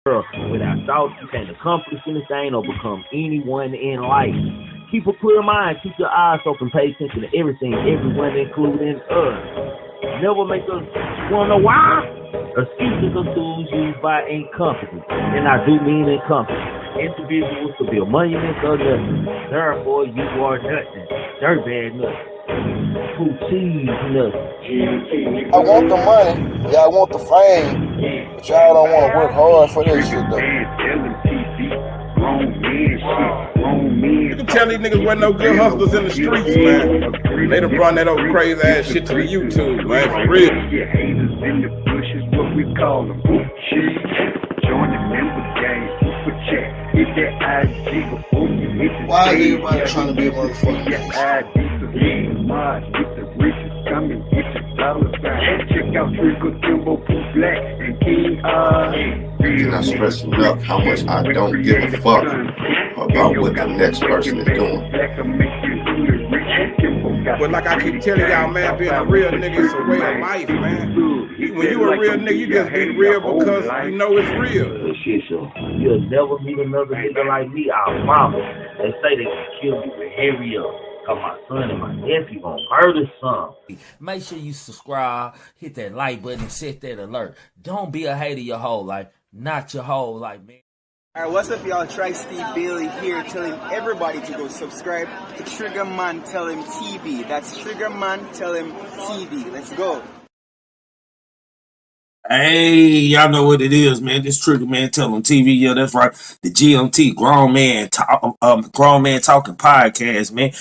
Without thoughts, you can't accomplish anything or become anyone in life. Keep a clear mind, keep your eyes open, pay attention to everything, everyone, including us. Never make us wanna why? Excuses are tools used by incompetence, and I do mean incompetence. Individuals to build monuments of nothing. Therefore, you are nothing. Dirtbag nothing. Who cheese nothing. I want the money, y'all want the fame, but y'all don't want to work hard for this shit though. You can tell these niggas wasn't no good hustlers in the streets, man. They done brought that old crazy ass shit to the YouTube, man, for real. Why is everybody trying to be a motherfucking gangster? I cannot stress enough how much I don't give a fuck about what the next person is doing. But like I keep telling y'all, man, being a real nigga is a way of life, man. When you a real nigga, you just be real because you know it's real. You'll never meet another nigga like me, our mama. They say they can kill me with hurry up. Cause my son and my nephew gonna murder some. Make sure you subscribe, hit that like button, and set that alert. Don't be a hater your whole life, not your whole life, man. Alright, what's up, y'all? Steve Bailey here, telling everybody to go subscribe to Trigger Man Tell Him TV. That's Trigger Man Tell Him TV. Let's go. Hey, y'all know what it is, man. This Trigger Man Tell Him TV. Yeah, that's right. The GMT, Grown Man Talking Podcast, man.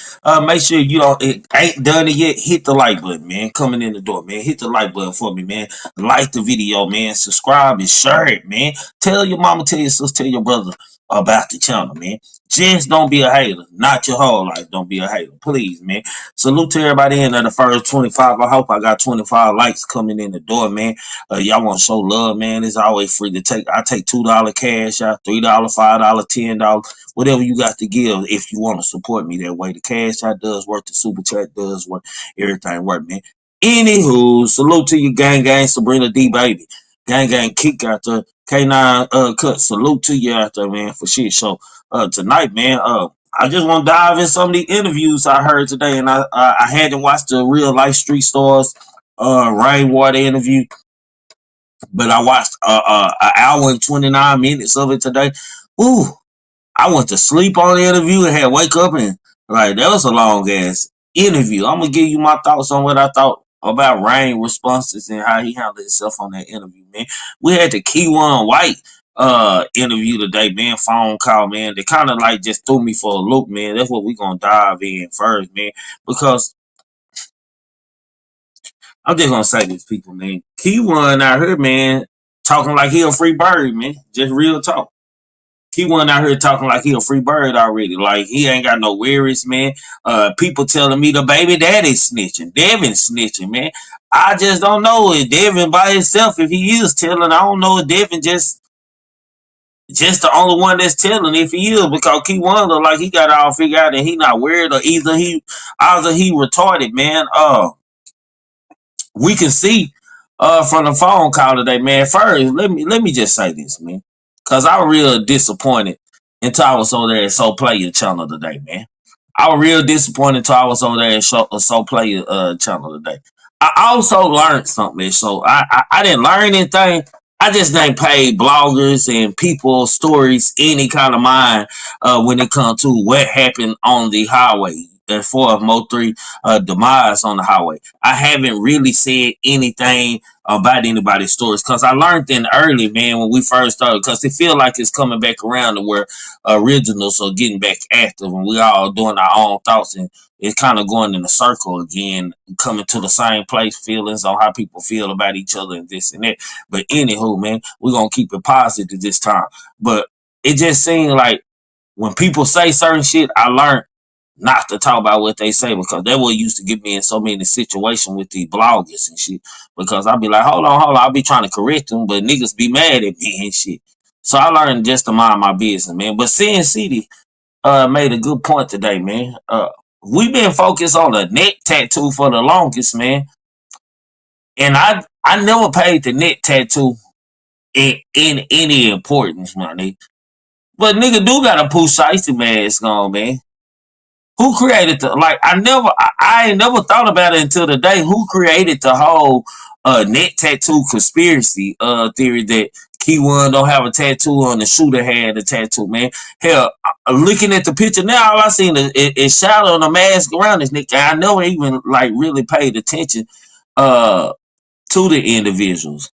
Make sure you ain't done it yet. Hit the like button, man. Coming in the door, man. Hit the like button for me, man. Like the video, man. Subscribe and share it, man. Tell your mama, tell your sister, tell your brother about the channel, man. Just don't be a hater. Not your whole life. Don't be a hater. Please, man. Salute to everybody in there. The first 25. I hope I got 25 likes coming in the door, man. Y'all want to show love, man. It's always free to take. I take $2 cash out, $3, $5, $10, whatever you got to give if you want to support me that way. The cash out does work. The super chat does work. Everything work, man. Anywho, salute to you, gang, Sabrina D, baby. Gang, kick out there. K9 cut. Salute to you out there, man, for shit. So tonight, man, I just want to dive in some of the interviews I heard today, and I hadn't watched the Real Life Street Stars Rainwater interview, but I watched an hour and 29 minutes of it today. Ooh, I went to sleep on the interview and had wake up and like that was a long ass interview. I'm gonna give you my thoughts on what I thought about Rain responses and how he handled himself on that interview, man. We had the Kiwan White interview today, man, phone call, man. They kind of like just threw me for a loop, man. That's what we gonna dive in first, man, because I'm just gonna say this, people, man. Kiwan out here, man, talking like he a free bird, man. Just real talk. Kiwan out here talking like he a free bird already. Like he ain't got no worries, man. People telling me the baby daddy's snitching. Devin snitching, man. I just don't know if Devin by himself, if he is telling, I don't know if Devin just the only one that's telling if he is, because Kiwan look like he got it all figured out and he not worried, or either he retarded, man. We can see from the phone call today, man. First, let me just say this, man, because I was real disappointed until I was on there and So Player channel today, man. I was real disappointed until I was on there and So Player channel today. I also learned something, so I didn't learn anything. I just didn't pay bloggers and people's stories any kind of mind when it comes to what happened on the highway. For MO3 demise on the highway. I haven't really said anything about anybody's stories because I learned in early, man, when we first started, because it feel like it's coming back around to where originals are getting back active and we all doing our own thoughts, and it's kind of going in a circle again, coming to the same place, feelings on how people feel about each other and this and that. But anywho, man, we're going to keep it positive this time. But it just seemed like when people say certain shit, I learned not to talk about what they say, because that what used to get me in so many situations with the bloggers and shit. Because I'll be like, hold on, I'll be trying to correct them, but niggas be mad at me and shit. So I learned just to mind my business, man. But Sin City made a good point today, man. We've been focused on the neck tattoo for the longest, man. And I never paid the neck tattoo in any importance, my nigga. But nigga do got a Pooh Shiesty mask on, man. Who created the like? I ain't never thought about it until today. Who created the whole neck tattoo conspiracy theory that Keywon don't have a tattoo on the shooter had a tattoo, man? Hell, looking at the picture now, all I seen is shadow on the mask around this nigga. I never even like really paid attention to the individuals.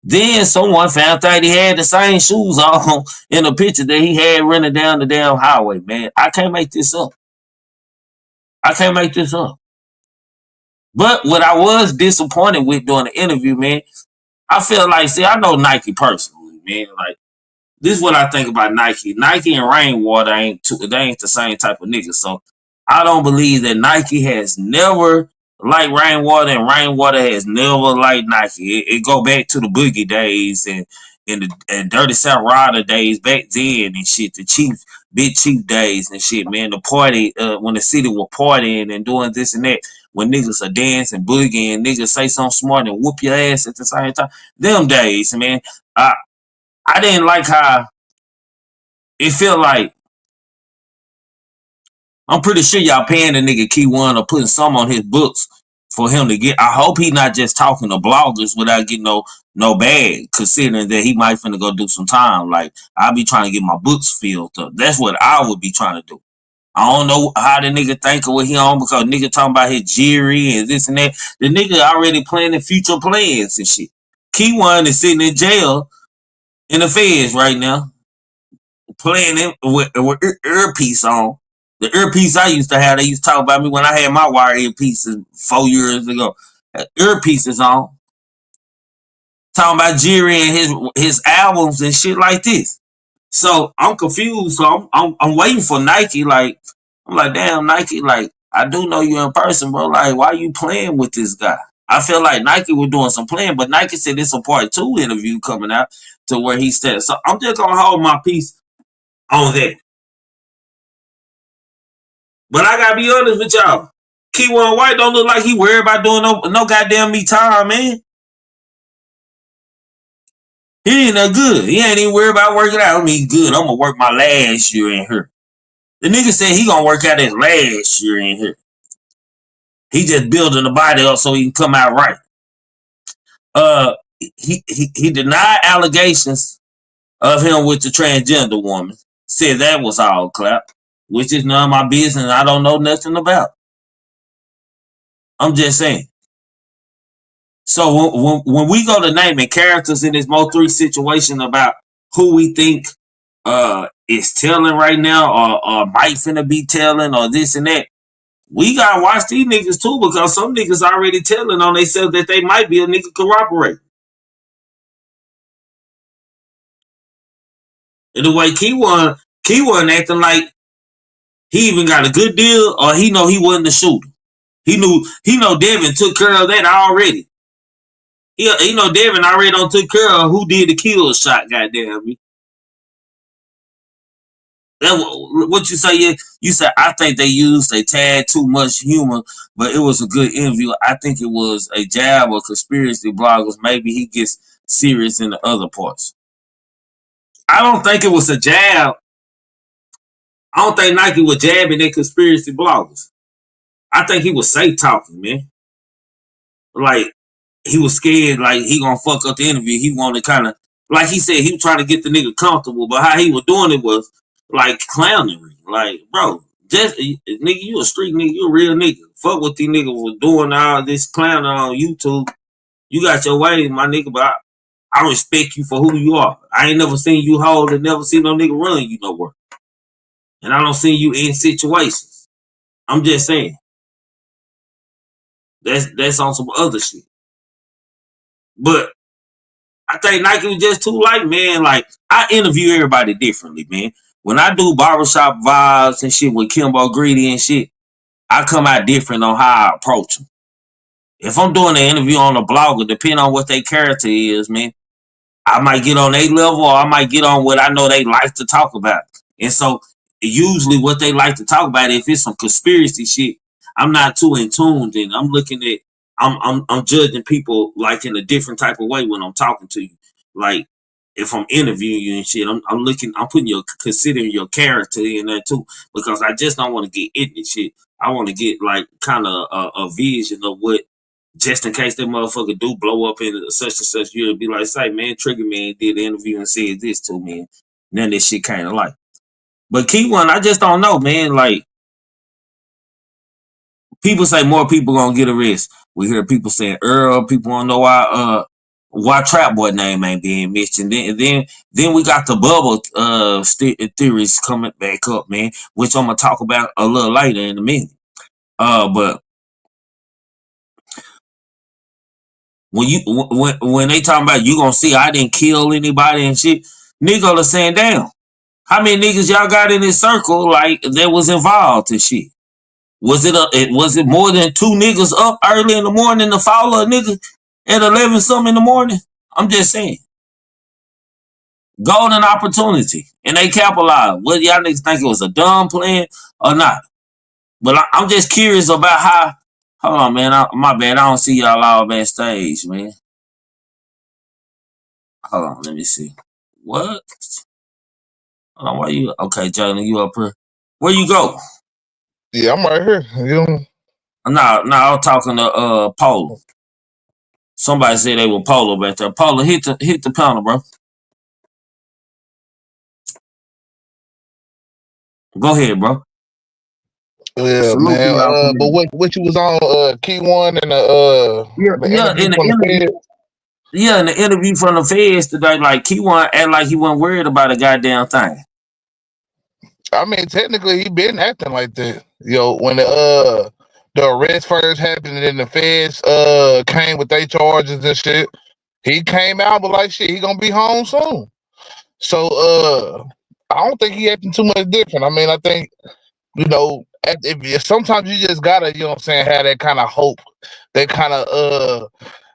Then someone found out he had the same shoes on in the picture that he had running down the damn highway, man. I can't make this up. I can't make this up. But what I was disappointed with during the interview, man, I feel like, see, I know Nike personally, man. Like, this is what I think about Nike. Nike and Rainwater they ain't the same type of niggas. So I don't believe that Nike has never liked Rainwater and Rainwater has never liked Nike. It go back to the Boogie days and Dirty South Rider days back then and shit, the Big Chief days and shit, man. The party, when the city was partying and doing this and that, when niggas are dancing, boogie, and niggas say something smart and whoop your ass at the same time. Them days, man. I didn't like how it felt like. I'm pretty sure y'all paying the nigga Keywon or putting some on his books for him to get. I hope he not just talking to bloggers without getting no bag, considering that he might finna go do some time. Like, I'll be trying to get my books filled up. That's what I would be trying to do. I don't know how the nigga think of what he on because nigga talking about his jury and this and that. The nigga already planning future plans and shit. Keywon is sitting in jail in the feds right now, playing him with earpiece on. The earpiece I used to have, they used to talk about me when I had my wire earpieces 4 years ago. Earpieces on. Talking about Jerry and his albums and shit like this. So I'm confused. So I'm waiting for Nike. Like, I'm like, damn, Nike, like, I do know you in person, bro. Like, why you playing with this guy? I feel like Nike was doing some playing, but Nike said it's a part 2 interview coming out to where he said. So I'm just gonna hold my peace on that. But I gotta be honest with y'all. Kiwan White don't look like he worried about doing no goddamn me time, man. He ain't that good. He ain't even worried about working out. I mean, good. I'm gonna work my last year in here. The nigga said he gonna work out his last year in here. He just building the body up so he can come out right. He denied allegations of him with the transgender woman. Said that was all clap, which is none of my business. I don't know nothing about. I'm just saying. So when we go to naming characters in this MO3 situation about who we think is telling right now or might finna be telling or this and that, we gotta watch these niggas too because some niggas already telling on themselves that they might be a nigga corroborate. And the way Keywon acting like he even got a good deal or he know he wasn't the shooter. He know Devin took care of that already. He know Devin already don't took care of who did the kill shot, goddamn me. That what you say? You said I think they tad too much humor, but it was a good interview. I think it was a jab of conspiracy bloggers. Maybe he gets serious in the other parts. I don't think it was a jab. I don't think Nike was jabbing at conspiracy bloggers. I think he was safe talking, man. Like, he was scared, like he gonna fuck up the interview. He wanted kind of, like he said, he was trying to get the nigga comfortable, but how he was doing it was like clownery. Like, bro, just nigga, you a street nigga, you a real nigga. Fuck what these niggas was doing all this clowning on YouTube. You got your way, my nigga, but I respect you for who you are. I ain't never seen you hold and never seen no nigga run you nowhere. And I don't see you in situations. I'm just saying. That's on some other shit. But I think Nike was just too light, man. Like, I interview everybody differently, man. When I do barbershop vibes and shit with Kimbo Greedy and shit, I come out different on how I approach them. If I'm doing an interview on a blogger, depending on what their character is, man, I might get on their level or I might get on what I know they like to talk about. And so usually what they like to talk about, if it's some conspiracy shit, I'm not too in tune. Then I'm looking at, I'm judging people like in a different type of way when I'm talking to you. Like, if I'm interviewing you and shit, I'm putting considering your character in there too, because I just don't want to get ignorant shit. I want to get like kind of a vision of what, just in case that motherfucker do blow up in such and such, you'll be like, say, man, Trigger Man did the interview and said this to me. And then this shit kind of like. But Keywon, I just don't know, man. Like, people say more people gonna get arrested. We hear people saying Earl. People want to know why Trap Boy name ain't being mentioned. Then we got the Bubba theories coming back up, man, which I'm gonna talk about a little later in a minute. But when they talking about you gonna see I didn't kill anybody and shit, niggas are saying, damn, how many niggas y'all got in this circle like that was involved in shit? Was it more than 2 niggas up early in the morning to follow a nigga at 11 something in the morning? I'm just saying. Golden opportunity. And they capitalized. Whether y'all niggas think it was a dumb plan or not. But I'm just curious about how. Hold on, man. My bad. I don't see y'all all backstage, man. Hold on. Let me see. What? Hold on. Why you? Okay, Jalen, you up here. Where you go? Yeah, I'm right here. You know? No, I'm talking to Polo. Somebody said they were Polo back there. Polo, hit the panel, bro. Go ahead, bro. Yeah, Salute to y'all. man. But what you was on Keywon and the interview from the Fed? Yeah, in the interview from the feds today, like Kiwan act like he wasn't worried about a goddamn thing. I mean, technically, he been acting like that. When the arrest first happened and then the feds came with their charges and shit, he came out but like shit, he gonna be home soon. So I don't think he acting too much different. I mean, I think if sometimes you just gotta, you know what I'm saying, have that kind of hope, that kind of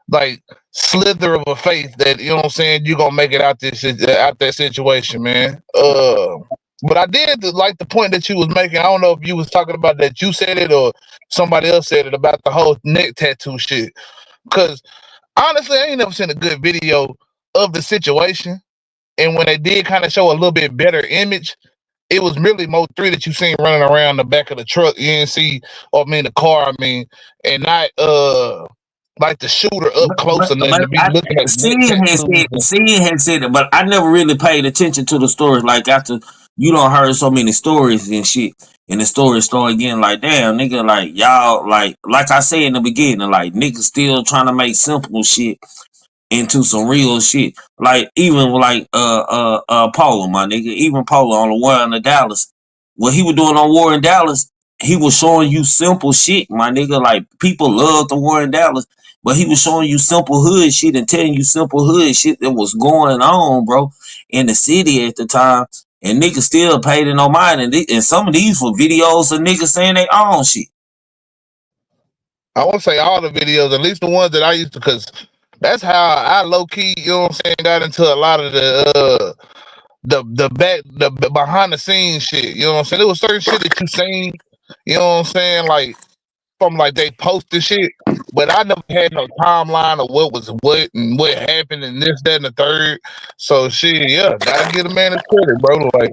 like slither of a faith that, you know what I'm saying, you're gonna make it out that situation, man. But I did like the point that you was making. I don't know if you was talking about that you said it or somebody else said it about the whole neck tattoo shit. Cause honestly, I ain't never seen a good video of the situation. And when they did kind of show a little bit better image, it was really MO3 that you seen running around the back of the truck. You didn't see, the car, and not like the shooter up close enough to be looking at Sin had said it, but I never really paid attention to the stories. Like after you don't heard so many stories and shit, and the stories start again, like damn nigga, like y'all, like I said in the beginning, like niggas still trying to make simple shit into some real shit. Like even like Polo, my nigga, even Polo on the War in the Dallas, what he was doing on War in Dallas, he was showing you simple shit, my nigga. Like people love the War in Dallas, but he was showing you simple hood shit and telling you simple hood shit that was going on, bro, in the city at the time. And niggas still paid it no mind. And some of these were videos of niggas saying they own shit. I won't say all the videos, at least the ones that I used to, because that's how I low key, you know what I'm saying, got into a lot of the behind the scenes shit. You know what I'm saying? There was certain shit that you seen, you know what I'm saying, like from like they posted shit, but I never had no timeline of what was what and what happened and this, that, and the third. So shit, yeah, gotta get a man his credit, bro. Like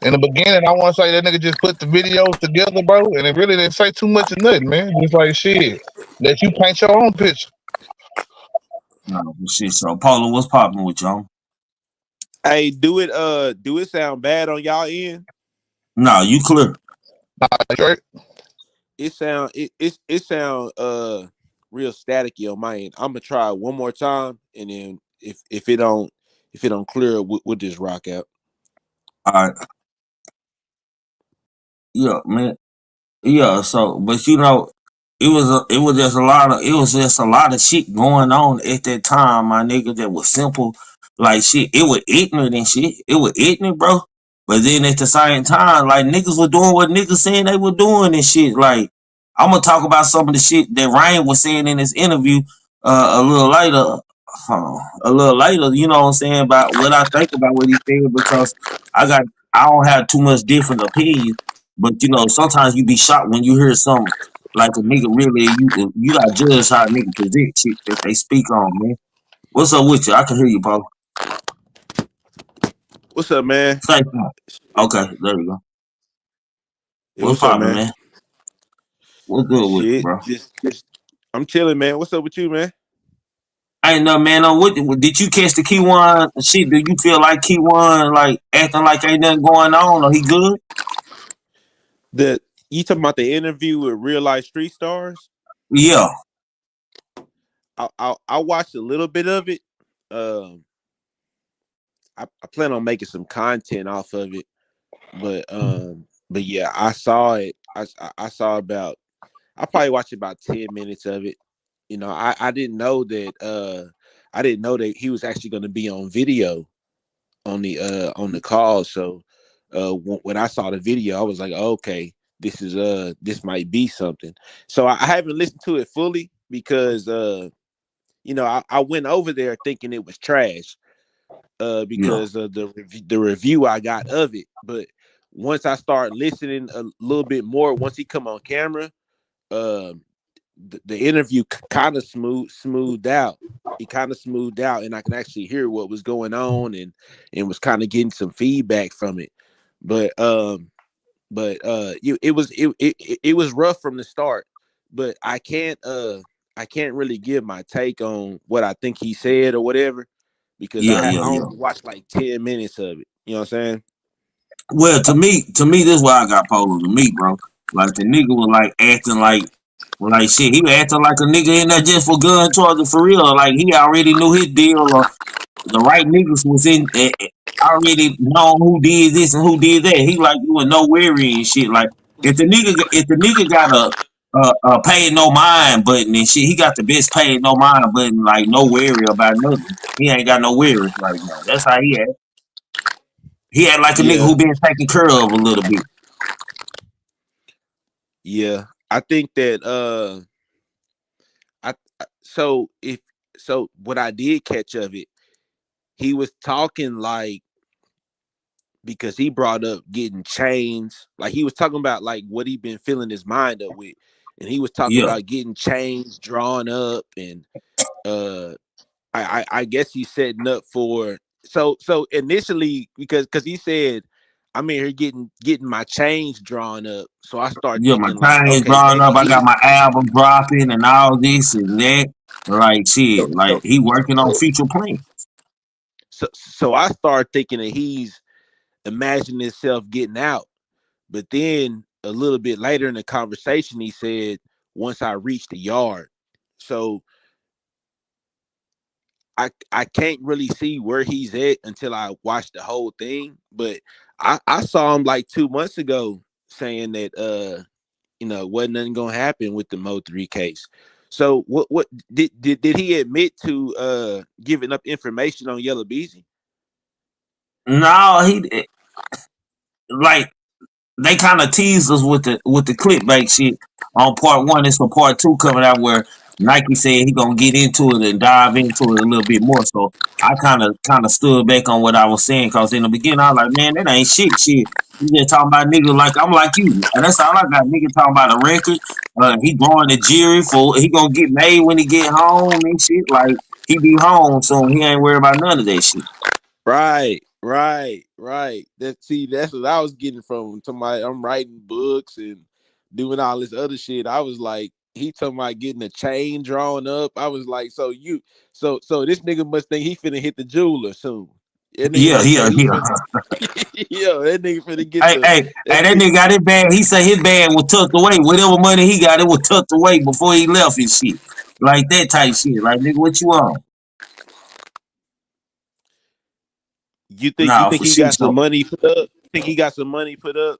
in the beginning, I want to say that nigga just put the videos together, bro, and it really didn't say too much of nothing, man. Just like shit, let you paint your own picture. No shit. So Polo, what's popping with y'all? Hey, do it sound bad on y'all end? No, you clear. Right? It sound real staticky on my end. I'm gonna try it one more time, and then if it don't clear, we'll just rock out. All right. Yeah, man. Yeah. So, but it was just a lot of shit going on at that time, my nigga. That was simple, like shit. It was ignorant and shit. It was ignorant, bro. But then at the same time, like niggas were doing what niggas saying they were doing and shit. Like I'm gonna talk about some of the shit that Ryan was saying in his interview a little later. You know what I'm saying, about what I think about what he said, because I don't have too much different opinion. But sometimes you be shocked when you hear something like a nigga really, you gotta judge how a nigga present shit that they speak on, man. What's up with you? I can hear you, Paul. What's up, man? Thank you. Okay, there you go. Yeah, What's what's up, poppin', man? man? What's good with you, Shit, bro? just I'm chilling, man. What's up with you, man? I ain't know, man. What did you catch the Kiwan shit? Do you feel like Kiwan like acting like ain't nothing going on, or he good? You talking about the interview with Real Life Street Stars? Yeah, I watched a little bit of it. I plan on making some content off of it, but yeah, I saw it. I saw about. I probably watched about 10 minutes of it. You know, I didn't know that. I didn't know that he was actually going to be on video on the call. So when I saw the video, I was like, oh, okay, this might be something. So I haven't listened to it fully because you know, I went over there thinking it was trash yeah, because of the review I got of it. But once I start listening a little bit more, once he come on camera, um, the interview kind of smoothed out. It kind of smoothed out, and I can actually hear what was going on, and was kind of getting some feedback from it. But it was rough from the start. But I can't really give my take on what I think he said or whatever because yeah, I yeah, yeah. only watched like 10 minutes of it. You know what I'm saying? Well, to me, this is why I got posed to me, bro. Like the nigga was like acting like shit. He was acting like a nigga in there just for gun charges for real. Like he already knew his deal, or the right niggas was in. Already know who did this and who did that. He like you with no worry and shit. Like if the nigga got a pay no mind button and shit, he got the best pay no mind button. Like no worry about nothing. He ain't got no worries right now. That's how he act. He act like a nigga Yeah, who been taken care of a little bit. yeah. I think that so if so what I did catch of it, he was talking like because he brought up getting chains, like he was talking about like what he been filling his mind up with, and he was talking Yeah, about getting chains drawn up, and uh I guess he's setting up for so initially because he said I'm in here getting my chains drawn up, so I start yeah. My thinking like time is okay drawing maybe up. I got he my album dropping and all this and that. Like shit. Like so he working on so future plans. so I start thinking that he's imagining himself getting out. But then a little bit later in the conversation, he said, once I reach the yard. So I can't really see where he's at until I watch the whole thing. But I saw him like 2 months ago saying that you know, wasn't nothing gonna happen with the MO3 case. So what did he admit to giving up information on Yella Beezy? No, he like they kind of teased us with the clickbait shit on part one. It's for part two coming out where Nike said he gonna get into it and dive into it a little bit more. So I kind of stood back on what I was saying because in the beginning I was like, man, that ain't shit. Shit, you just talking about niggas like I'm like you. And that's all I got. Nigga talking about a record. He going to jury for he gonna get made when he get home and shit. Like he be home soon. He ain't worried about none of that shit. Right. That's what I was getting from somebody. I'm writing books and doing all this other shit. I was like, he talking about getting a chain drawn up. I was like, so this nigga must think he finna hit the jeweler soon. That nigga Yeah, must yeah, think he yeah. finna, yo, that nigga finna get Hey, the hey, that hey, that nigga. nigga got his bag. He said his bag was tucked away. Whatever money he got, it was tucked away before he left his shit. Like that type shit. Like, nigga, what you on? You Nah, think for he shit got some show. money put up? Think he got some money put up?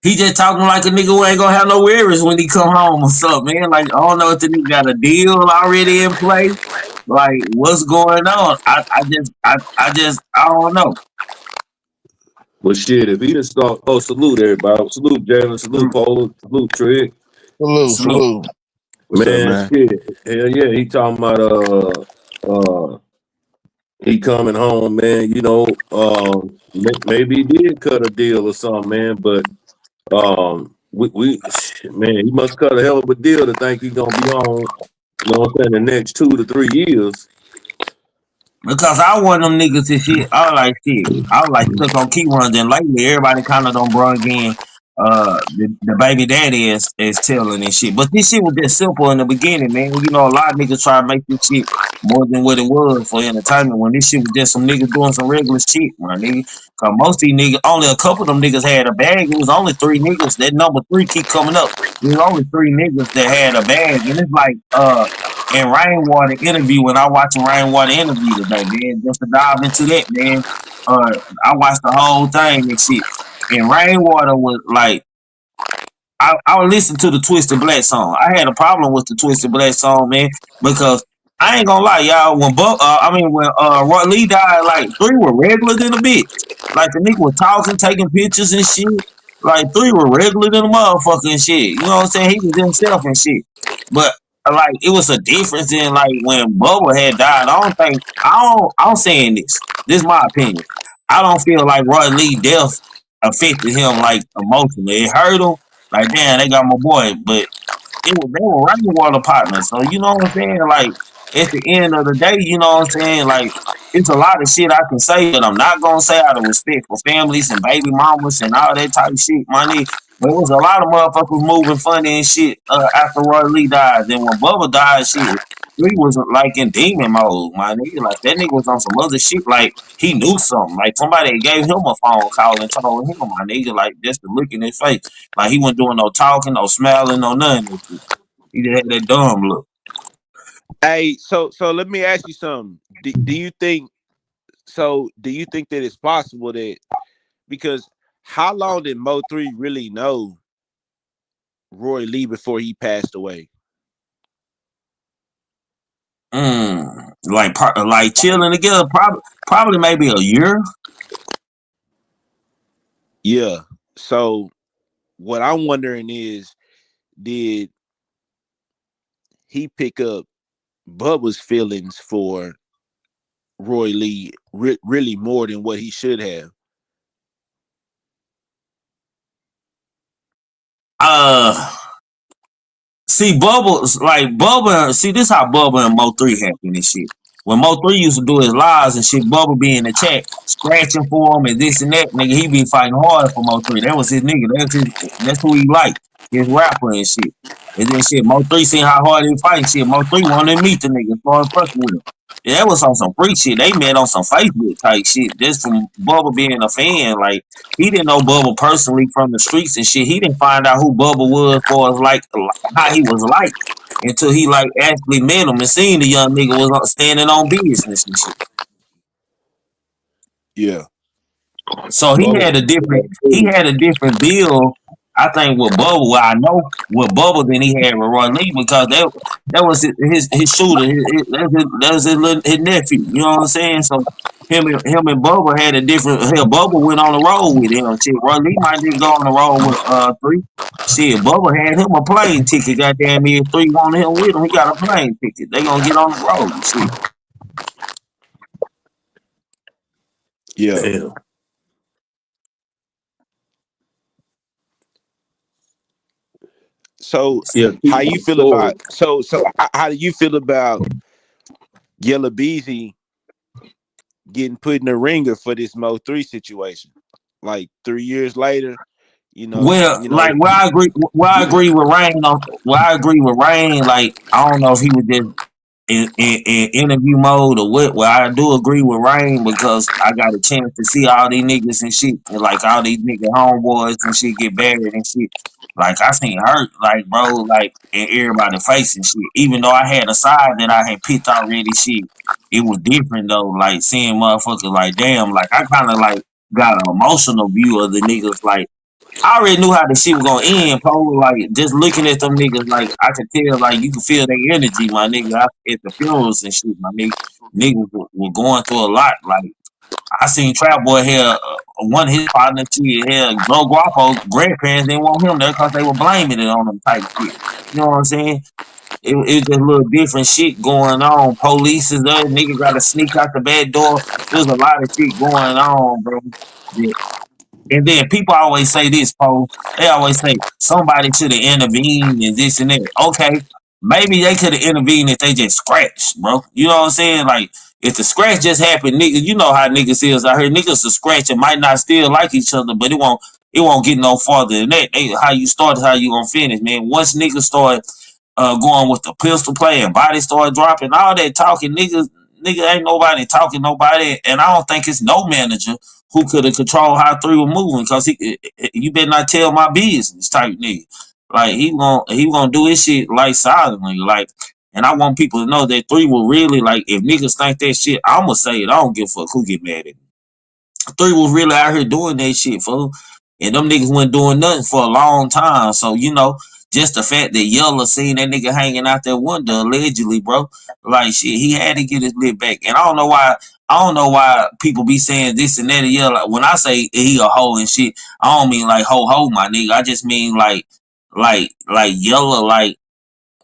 He just talking like a nigga who ain't gonna have no worries when he come home or something, man. Like, I don't know if the nigga got a deal already in place. Like, what's going on? I don't know. But shit, if he just start, oh, salute everybody. Salute Jalen, salute Polo, salute Trick. Salute, Salute. salute. What's up, Man, man? shit. Hell yeah, he talking about he coming home, man. You know, maybe he did cut a deal or something, man. But we man, he must cut a hell of a deal to think he's gonna be home. You know what I'm saying? The next 2 to 3 years. Because I want them niggas and shit. I was like shit. I was like stuck on Keywon. Then lately, everybody kind of don't brung in the baby daddy is telling and shit. But this shit was just simple in the beginning, man. You know, a lot of niggas try to make this shit more than what it was for entertainment. When this shit was just some niggas doing some regular shit, my nigga. Cause most of these niggas, only a couple of them niggas had a bag. It was only 3 niggas. That number 3 keep coming up. There's only 3 niggas that had a bag, and it's like in Rainwater interview when I watched a Rainwater interview today, man. Just to dive into that, man. I watched the whole thing and shit. And Rainwater was like, I would listen to the Twisted Black song. I had a problem with the Twisted Black song, man, because I ain't gonna lie, y'all. When Roy Lee died, like 3 were regular than a bitch. Like the nigga was talking, taking pictures and shit. Like 3 were regular than a motherfucker and shit. You know what I'm saying? He was himself and shit. But like it was a difference in like when Bubba had died. I'm saying this. This is my opinion. I don't feel like Roy Lee death affected him like emotionally. It hurt him. Like damn, they got my boy, but they were Rainwater partners. So you know what I'm saying? Like at the end of the day, you know what I'm saying? Like it's a lot of shit I can say that I'm not gonna say out of respect for families and baby mamas and all that type of shit, money. But it was a lot of motherfuckers moving funny and shit after Roy Lee died. Then when Bubba died, shit, he was like in demon mode, my nigga. Like that nigga was on some other shit. Like he knew something. Like somebody gave him a phone call and told him, my nigga, like just to look in his face. Like he wasn't doing no talking, no smiling, no nothing. He just had that dumb look. Hey, so let me ask you something. Do you think that it's possible that because how long did Mo3 really know Roy Lee before he passed away? Like chilling together, probably maybe a year. Yeah. So what I'm wondering is, did he pick up Bubba's feelings for Roy Lee really more than what he should have? See, Bubba, see, this how Bubba and Mo3 happen and shit. When Mo3 used to do his lives and shit, Bubba be in the chat scratching for him and this and that, nigga, he be fighting hard for Mo3. That was his nigga. That's who he liked. His rapper and shit. And then shit, Mo3 seen how hard he fighting shit. Mo3 wanted to meet the nigga, started fucking with him. Yeah, that was on some freak shit. They met on some Facebook type shit. Just from Bubba being a fan. Like, he didn't know Bubba personally from the streets and shit. He didn't find out who Bubba was for like how he was like until he like actually met him and seen the young nigga was standing on business and shit. Yeah. So he had a different bill, I think, with Bubba. Well, I know with Bubba than he had with Roy Lee because that was his shooter. That was his nephew. You know what I'm saying? So him and Bubba had a different. Hell, Bubba went on the road with him. Shit, Roy Lee might didn't go on the road with 3. Shit, Bubba had him a plane ticket. Goddamn, if 3 wanted him with him, he got a plane ticket. They gonna get on the road. Shit. Yeah. Damn. So Yeah, how you feel about how do you feel about Yella Beezy getting put in the ringer for this Mo3 situation? Like 3 years later, Well, like where I agree with Rain on where I agree with Rain, like I don't know if he was just in interview mode or what. Well, I do agree with Rain because I got a chance to see all these niggas and shit, and like all these nigga homeboys and shit get buried and shit. Like I seen hurt, like bro, like in everybody face and shit. Even though I had a side that I had picked already, shit, it was different though. Like seeing motherfuckers, like damn, like I kind of like got an emotional view of the niggas, like. I already knew how the shit was gonna end, Paul. Like just looking at them niggas, like I could tell, like you could feel their energy, my nigga. At the funerals and shit, my nigga. Niggas were going through a lot. Like I seen Trap Boy here, one of his partners here, Bro Guapo's grandparents didn't want him there because they were blaming it on them type shit. You know what I'm saying? It just a little different shit going on. Police is there, nigga got to sneak out the back door. There's a lot of shit going on, bro. Yeah. And then people always say this, Paul. They always say somebody should have intervened and this and that. Okay, maybe they could have intervened if they just scratched, bro. You know what I'm saying? Like If the scratch just happened, nigga, you know how niggas is. I heard niggas to scratch and might not still like each other, but it won't get no farther than that. How you start is how you gonna finish, man. Once niggas start going with the pistol play and body start dropping, all that talking, nigga ain't nobody talking nobody, and I don't think it's no manager who could have controlled how 3 were moving, because you better not tell my business type nigga. Like he gonna do his shit like silently, like. And I want people to know that 3 will really, like, if niggas think that shit, I'ma say it. I don't give a fuck who get mad at me. 3 was really out here doing that shit, fool. And them niggas wasn't doing nothing for a long time. So, just the fact that Yella seen that nigga hanging out that window allegedly, bro. Like shit, he had to get his lip back. And I don't know why people be saying this and that. Yella. When I say he a hoe and shit, I don't mean like ho my nigga. I just mean like Yella, like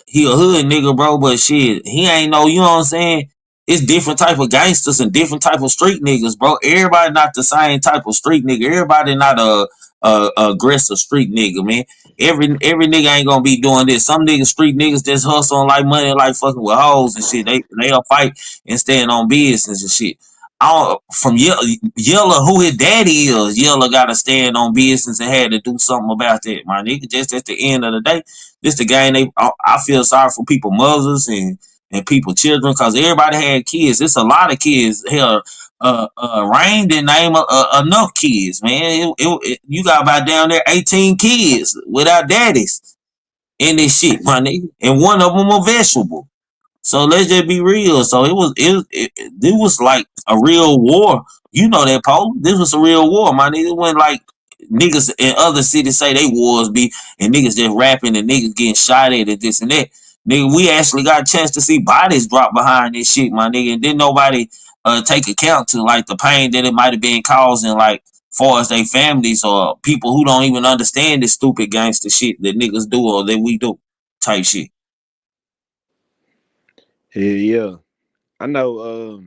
he a hood nigga, bro, but shit, he ain't no, you know what I'm saying? It's different type of gangsters and different type of street niggas, bro. Everybody not the same type of street nigga. Everybody not a aggressive street nigga, man. Every nigga ain't gonna be doing this. Some niggas, street niggas, just hustling like money, like fucking with hoes and shit. They'll fight and stand on business and shit. From Yella, who his daddy is, Yella got to stand on business and had to do something about that, my nigga. Just at the end of the day, this the game. I feel sorry for people, mothers and people, children, because everybody had kids. It's a lot of kids. Hell, Rain didn't name enough kids, man. You got about down there 18 kids without daddies in this shit, my nigga, and one of them a vegetable. So let's just be real. So it was like a real war. You know that, Paul. This was a real war, my nigga. It wasn't like niggas in other cities say they wars be and niggas just rapping and niggas getting shot at and this and that. Nigga, we actually got a chance to see bodies drop behind this shit, my nigga. And then nobody take account to like the pain that it might have been causing, like far as their families or people who don't even understand this stupid gangster shit that niggas do or that we do type shit. Yeah. I know.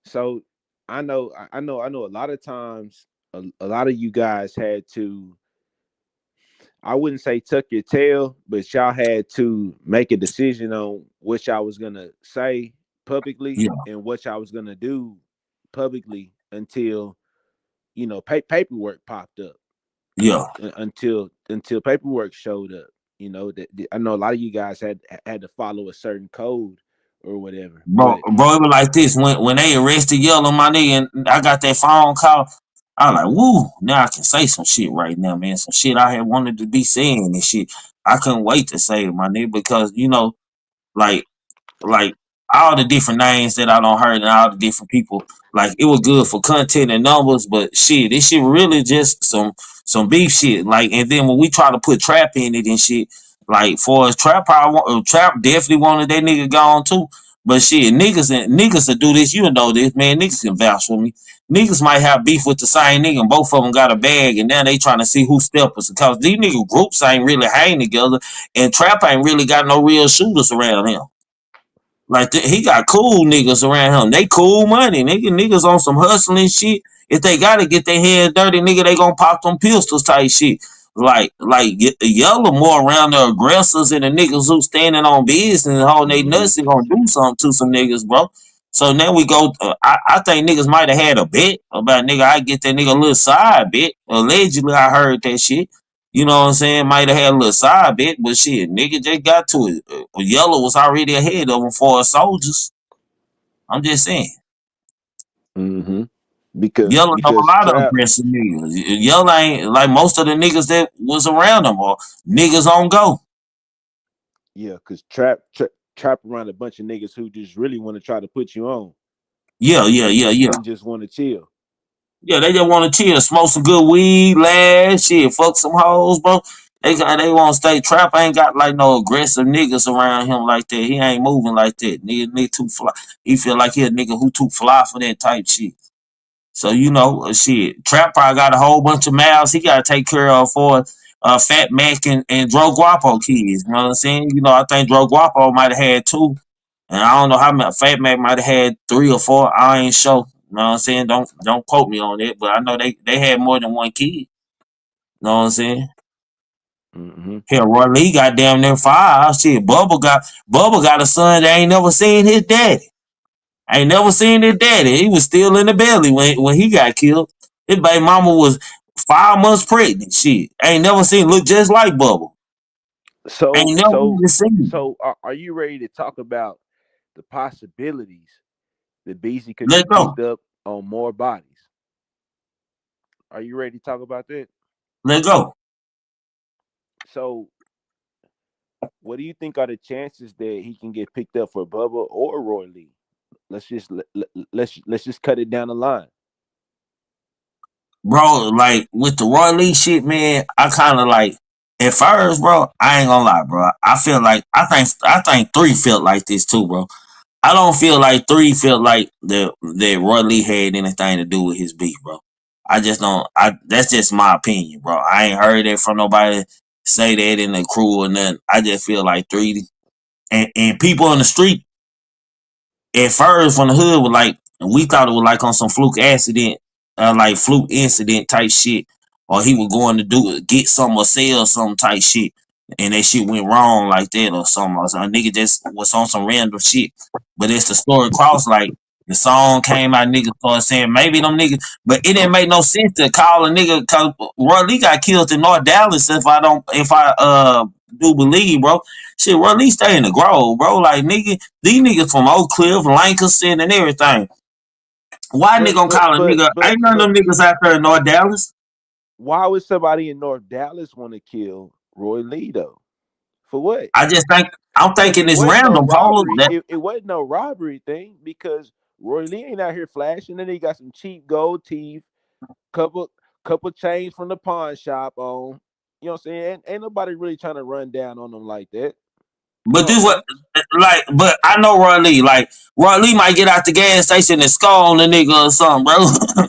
So I know a lot of times a lot of you guys had to, I wouldn't say tuck your tail, but y'all had to make a decision on what y'all was gonna say publicly and what y'all was gonna do publicly until paperwork popped up. Yeah. Until paperwork showed up. I know a lot of you guys had to follow a certain code or whatever. Bro, it was like this. When they arrested Yella, my nigga, and I got that phone call, I was like, woo, now I can say some shit right now, man. Some shit I had wanted to be saying and shit. I couldn't wait to say it, my nigga, because, like all the different names that I don't heard and all the different people, like it was good for content and numbers, but shit, this shit really just some beef shit. Like, and then when we try to put Trap in it and shit, like for us, Trap definitely wanted that nigga gone too. But shit, niggas that do this, you know this, man. Niggas can vouch for me. Niggas might have beef with the same nigga, and both of them got a bag, and now they trying to see who steppers. Because these nigga groups ain't really hanging together, and Trap ain't really got no real shooters around him. Like he got cool niggas around him. They cool money. Niggas on some hustling shit. If they gotta get their hands dirty, nigga, they gonna pop them pistols type shit. Like Yella more around the aggressors and the niggas who standing on business and holding they nuts and gonna do something to some niggas, bro. So now we go. I think niggas might have had a bet about nigga. I get that nigga a little side bet. Allegedly, I heard that shit. You know what I'm saying? Might have had a little side bit, but shit, nigga just got to it. Yella was already ahead of him for soldiers. I'm just saying. Mm-hmm. Because Yella know a lot of Trap, aggressive niggas. Yella ain't like most of the niggas that was around him or niggas on go. Yeah, because Trap around a bunch of niggas who just really want to try to put you on. Yeah. And just want to chill. Yeah, they just want to chill, smoke some good weed, laugh, shit, fuck some hoes, bro. They want to stay. Trap ain't got like no aggressive niggas around him like that. He ain't moving like that. Nigga too fly. He feel like he a nigga who too fly for that type shit. So shit. Trap probably got a whole bunch of mouths he got to take care of for Fat Mac and Dro Guapo kids. You know what I'm saying? I think Dro Guapo might have had 2, and I don't know how many. Fat Mac might have had 3 or 4. I ain't sure. You know what I'm saying? Don't quote me on that, but I know they had more than one kid. You know what I'm saying? Mm-hmm. Hell, Roy Lee got damn near 5. Shit, Bubba got a son that ain't never seen his daddy. I ain't never seen his daddy. He was still in the belly when he got killed. His baby mama was 5 months pregnant. Shit. I ain't never seen look just like Bubba. So Ain't never so even seen. so are you ready to talk about the possibilities that Beezy could be Let go. picked up on more bodies? Are you ready to talk about that? Let go. So what do you think are the chances that he can get picked up for Bubba or Roy Lee? Let's just cut it down the line. Bro, like with the Roy Lee shit, man, I kinda like at first, bro, I ain't gonna lie, bro. I think 3 felt like this too, bro. I don't feel like 3 felt like that Roy Lee had anything to do with his beef, bro. I just don't. That's just my opinion, bro. I ain't heard it from nobody say that in the crew or nothing. I just feel like 3 and people on the street at first from the hood was like we thought it was like on some fluke accident, like fluke incident type shit, or he was going to get some or sell some type shit, and that shit went wrong like that or something. Or some nigga just was on some random shit. But it's the story cross like the song came out, niggas started saying maybe them niggas, but it didn't make no sense to call a nigga because Roy Lee got killed in North Dallas. If I do believe, bro, shit, Roy Lee stay in the Grove, bro. Like nigga. These niggas from Oak Cliff, Lancaster, and everything. Why nigga But gonna but call a but nigga? but Ain't none but of them niggas out there in North Dallas. why would somebody in North Dallas want to kill Roy Lee though? For what? I just think I'm Because thinking it it's wasn't no random, Paul. robbery. It wasn't no robbery thing because Roy Lee ain't out here flashing. And he got some cheap gold teeth, couple chains from the pawn shop on. You know what I'm saying? Ain't nobody really trying to run down on them like that. But No, this what man. but I know Roy Lee. Like Roy Lee might get out the gas station and score on the nigga or something, bro.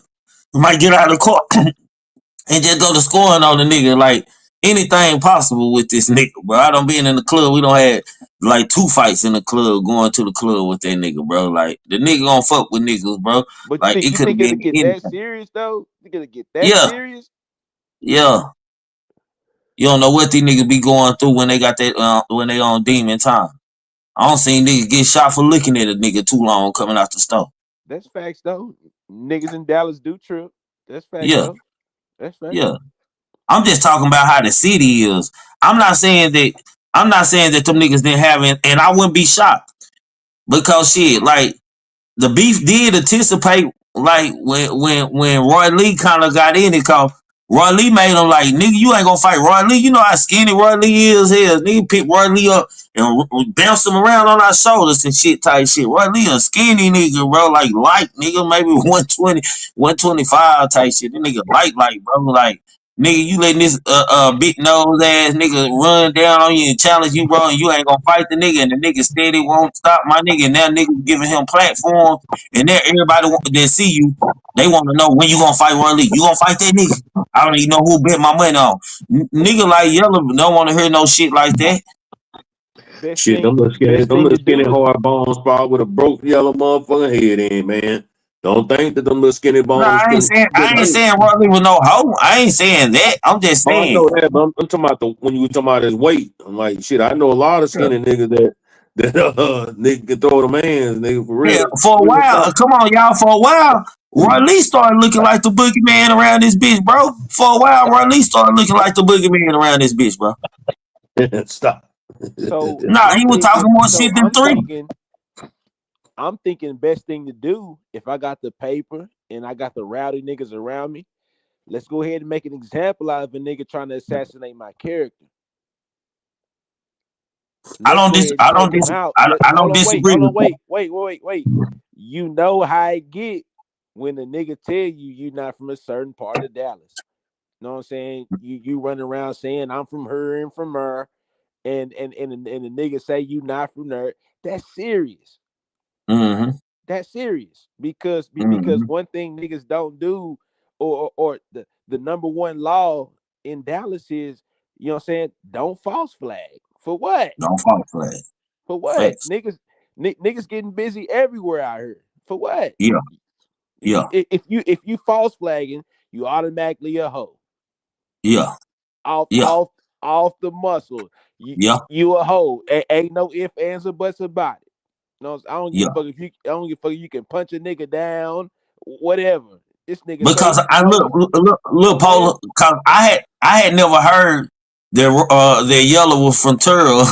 Might get out of the car and just go to scoring on the nigga. Like anything possible with this nigga, bro. I don't been in the club. We don't have like 2 fights in the club going to the club with that nigga, bro. Like the nigga gonna fuck with niggas, bro. But Like it you could have think it'll been get that anything. serious though? You think it'll get that Yeah, serious? yeah. You don't know what these niggas be going through when they got that when they on demon time. I don't see niggas get shot for looking at a nigga too long coming out the store. That's facts though. Niggas in Dallas do trip. That's facts Yeah, though. That's facts. yeah. I'm just talking about how the city is. I'm not saying that them niggas didn't have it, and I wouldn't be shocked because shit, like the beef did anticipate like when Roy Lee kind of got in it cause Roy Lee made him like nigga you ain't gonna fight Roy Lee. You know how skinny Roy Lee is. Hell, nigga pick Roy Lee up and bounce him around on our shoulders and shit type shit. Roy Lee a skinny nigga, bro. Like light nigga, maybe 120, 125 type shit. That nigga light, bro. Like nigga, you letting this big nose ass nigga run down on you and challenge you, bro, and you ain't gonna fight the nigga, and the nigga steady won't stop my nigga, and now nigga giving him platform, and then everybody that see you, they want to know when you gonna fight Roy Lee. You gonna fight that nigga? I don't even know who bet my money on. Nigga like Yella don't want to hear no shit like that. Best Shit, thing, best them thing little to skinny do is hard bones spot with a broke yellow motherfucking head in, man. Don't think that them little skinny No, bones I ain't couldn't. saying Roy Lee was no hoe. I ain't saying that. I'm just Oh, I saying. know that, but I'm talking about when you were talking about his weight. I'm like, shit, I know a lot of skinny niggas that nigga can throw them hands, nigga, for Yeah, real. for a Real while, talk. come on, y'all. For a while, Roy Lee started looking like the boogeyman around this bitch, bro. For a while, Roy Lee started looking like the boogeyman around this bitch, bro. Stop. so Nah, he was talking more so shit than 3. I'm thinking best thing to do if I got the paper and I got the rowdy niggas around me, let's go ahead and make an example out of a nigga trying to assassinate my character. Let's go ahead and take him out. I Hold don't on, disagree with you. wait. You know how I get when the nigga tell you not from a certain part of Dallas. You know what I'm saying? You run around saying I'm from her and from her, and the nigga say you not from there. That's serious. Mm-hmm. That's serious because Mm-hmm. one thing niggas don't do, or the number one law in Dallas is, you know what I'm saying, don't false flag. For what? Don't fall for that. For what? Facts. Niggas getting busy everywhere out here. For what? Yeah, yeah, If you false flagging, you automatically a hoe. yeah, Off yeah, off off the muscle. yeah. You a hoe. Ain't no ifs, ands, or buts about it. No, I don't give Yeah. a fuck if you. I don't give a fuck if you can punch a nigga down, whatever. This nigga Because say I no. look, I'm saying Paula, cause I had never heard that Yella was from Turl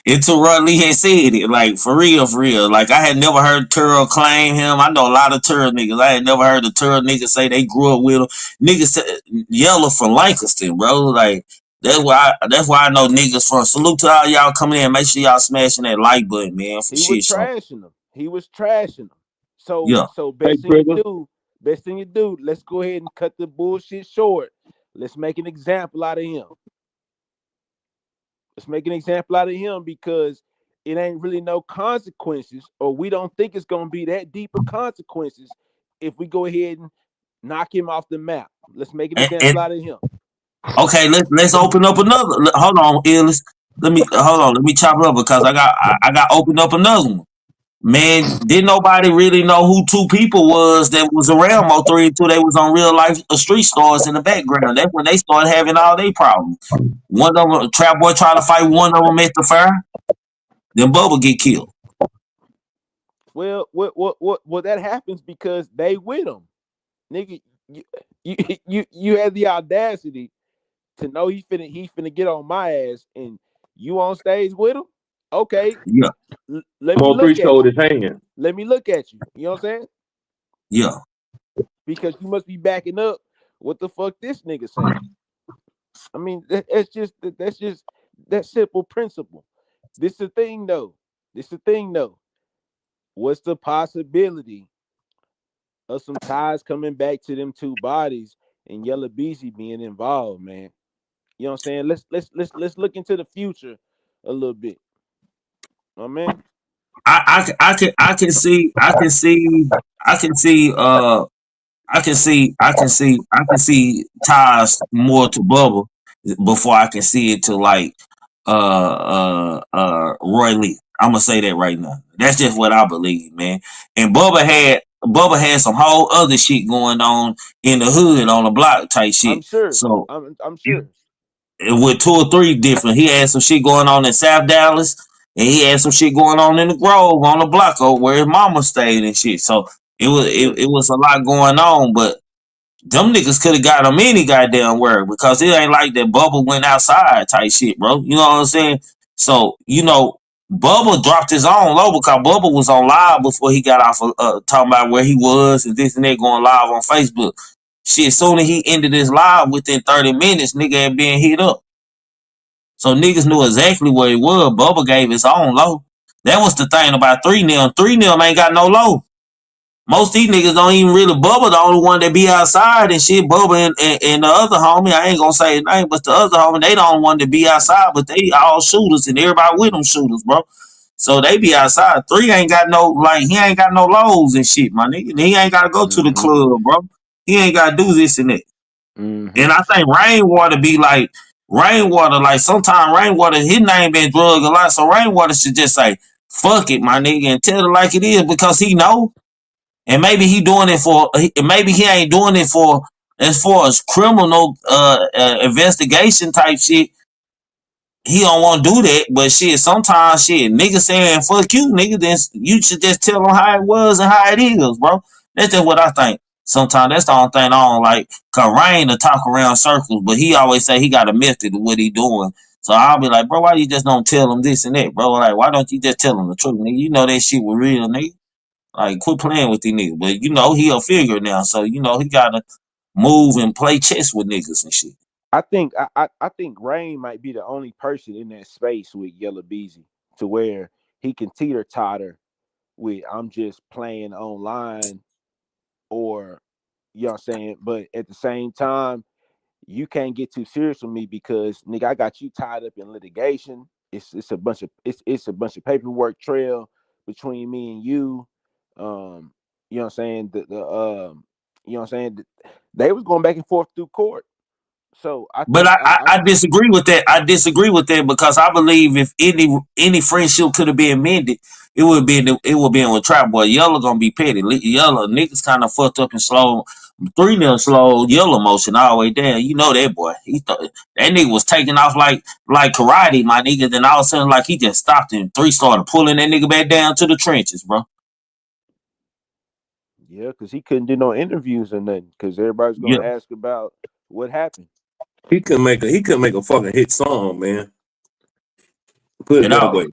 until Rod Lee had said it. Like for real, for real. Like I had never heard Turl claim him. I know a lot of Turl niggas. I had never heard the Turl niggas say they grew up with him. Niggas said Yella from Lancaster, bro. Like that's why I know niggas from. Salute to all y'all coming in. Make sure y'all smashing that like button, man, for he was shit show. trashing them. He was trashing them. So Yeah. so Hey, best thing Trigger. to do. Best thing to do. Let's go ahead and cut the bullshit short. Let's make an example out of him. Let's make an example out of him because it ain't really no consequences, or we don't think it's gonna be that deep of consequences if we go ahead and knock him off the map. Let's make an And example out of him. okay, let's open up another. Hold on, Illis. Let me hold on. Let me chop it up because I got opened up another one. Man, didn't nobody really know who two people was that was around MO3 until they was on real life street stars in the background. That's when they started having all their problems. One of them, Trap Boy tried to fight one of them at the fair. Then Bubba get killed. Well, that happens because they with him, nigga. You had the audacity to know he finna get on my ass, and you on stage with him. Okay, Yeah, let me MO3 look at showed you. his hand. Let me look at you. You know what I'm saying? yeah. Because you must be backing up what the fuck this nigga saying. I mean, that's just that simple principle. This the thing though. What's the possibility of some ties coming back to them two bodies and Yella Beezy being involved, man? You know what I'm saying? Let's look into the future a little bit. Oh man. I can see I can see ties more to Bubba before I can see it to like Roy Lee. I'm gonna say that right now. That's just what I believe, man. And Bubba had some whole other shit going on in the hood on the block type I'm shit. sure. So I'm sure. with two or three different, he had some shit going on in South Dallas, and he had some shit going on in the Grove on the block over where his mama stayed and shit. So it was a lot going on, but them niggas could have got him any goddamn word because it ain't like that Bubba went outside type shit, bro. You know what I'm saying? So, Bubba dropped his own low because Bubba was on live before he got off of talking about where he was and this and that going live on Facebook. Shit, soon as he ended his live within 30 minutes, nigga had been hit up. So niggas knew exactly where he was. Bubba gave his own low. That was the thing about 3 3 ain't got no low. Most of these niggas don't even really. Bubba the only one that be outside and shit. Bubba and the other homie, I ain't gonna say his name, but the other homie, they don't want to be outside, but they all shooters and everybody with them shooters, bro. So they be outside. 3 ain't got no, like, he ain't got no lows and shit, my nigga. And he ain't gotta go to the club, bro. He ain't gotta do this and that. And I think Rainwater be like, sometimes Rainwater, his name been drugged a lot, so Rainwater should just say, fuck it, my nigga, and tell it like it is because he know. And maybe he doing it for. Maybe he ain't doing it for as far as criminal investigation type shit. He don't want to do that, but shit. Sometimes shit, nigga saying fuck you, nigga. Then you should just tell them how it was and how it is, bro. That's just what I think. Sometimes that's the only thing I don't like. Cause Rain to talk around circles, but he always say he got a method of what he doing. So I'll be like, bro, why you just don't tell him this and that, bro? Like, why don't you just tell him the truth, nigga? You know that shit was real, nigga. Like, quit playing with these niggas. But he a figure now, so he gotta move and play chess with niggas and shit. I think Rain might be the only person in that space with Yella Beezy to where he can teeter totter with I'm just playing online, or you know what I'm saying. But at the same time, you can't get too serious with me because nigga, I got you tied up in litigation. It's a bunch of paperwork trail between me and you. You know what I'm saying? You know what I'm saying? They was going back and forth through court. So I But think I disagree with that. I disagree with that because I believe if any friendship could have been mended, it would be with Trap Boy. Yella gonna be petty. Yella niggas kind of fucked up and slow. 3 them slowed Yellow motion all the way down. You know that boy. He thought that nigga was taking off like karate, my nigga. Then all of a sudden, like he just stopped and 3 started pulling that nigga back down to the trenches, bro. Yeah, because he couldn't do no interviews or nothing because everybody's gonna ask about what happened. He couldn't make a fucking hit song, man. Put it that way.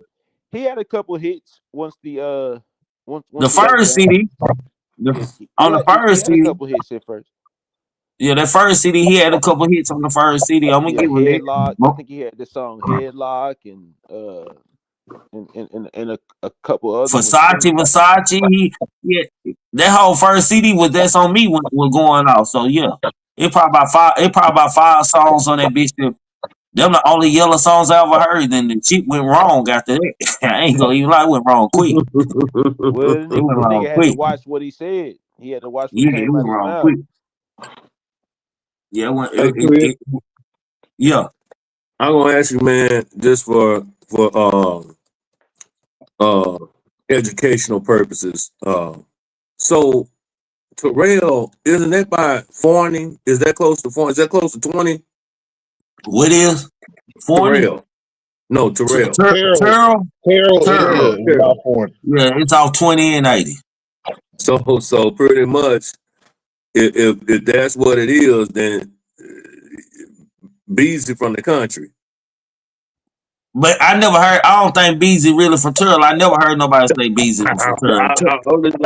He had a couple hits once the first CD. On the first CD, a couple hits at first. Yeah, that first CD, he had a couple hits on the first CD. I'm gonna give him Headlock. I think he had the song Headlock and a couple other Versace. That whole first CD was That's On Me when was going off. So yeah, it probably about 5 songs on that bitch. Them the only Yella songs I ever heard. Then the shit went wrong after that. I ain't gonna even lie, it went wrong quick. Well, the nigga had to watch what he said. He had to watch what came out of his mouth. Quick. Yeah, yeah. I'm gonna ask you, man, just for educational purposes. So Terrell, isn't that by Forney? Is that close to 40? Is that close to 20? What is? Terrell. No, Terrell. Terrell. Yeah, it's off 20 and 80. So pretty much, if that's what it is, then Beezy from the country. But I don't think Beezy really from Terrell. I never heard nobody say Beezy from Terrell. I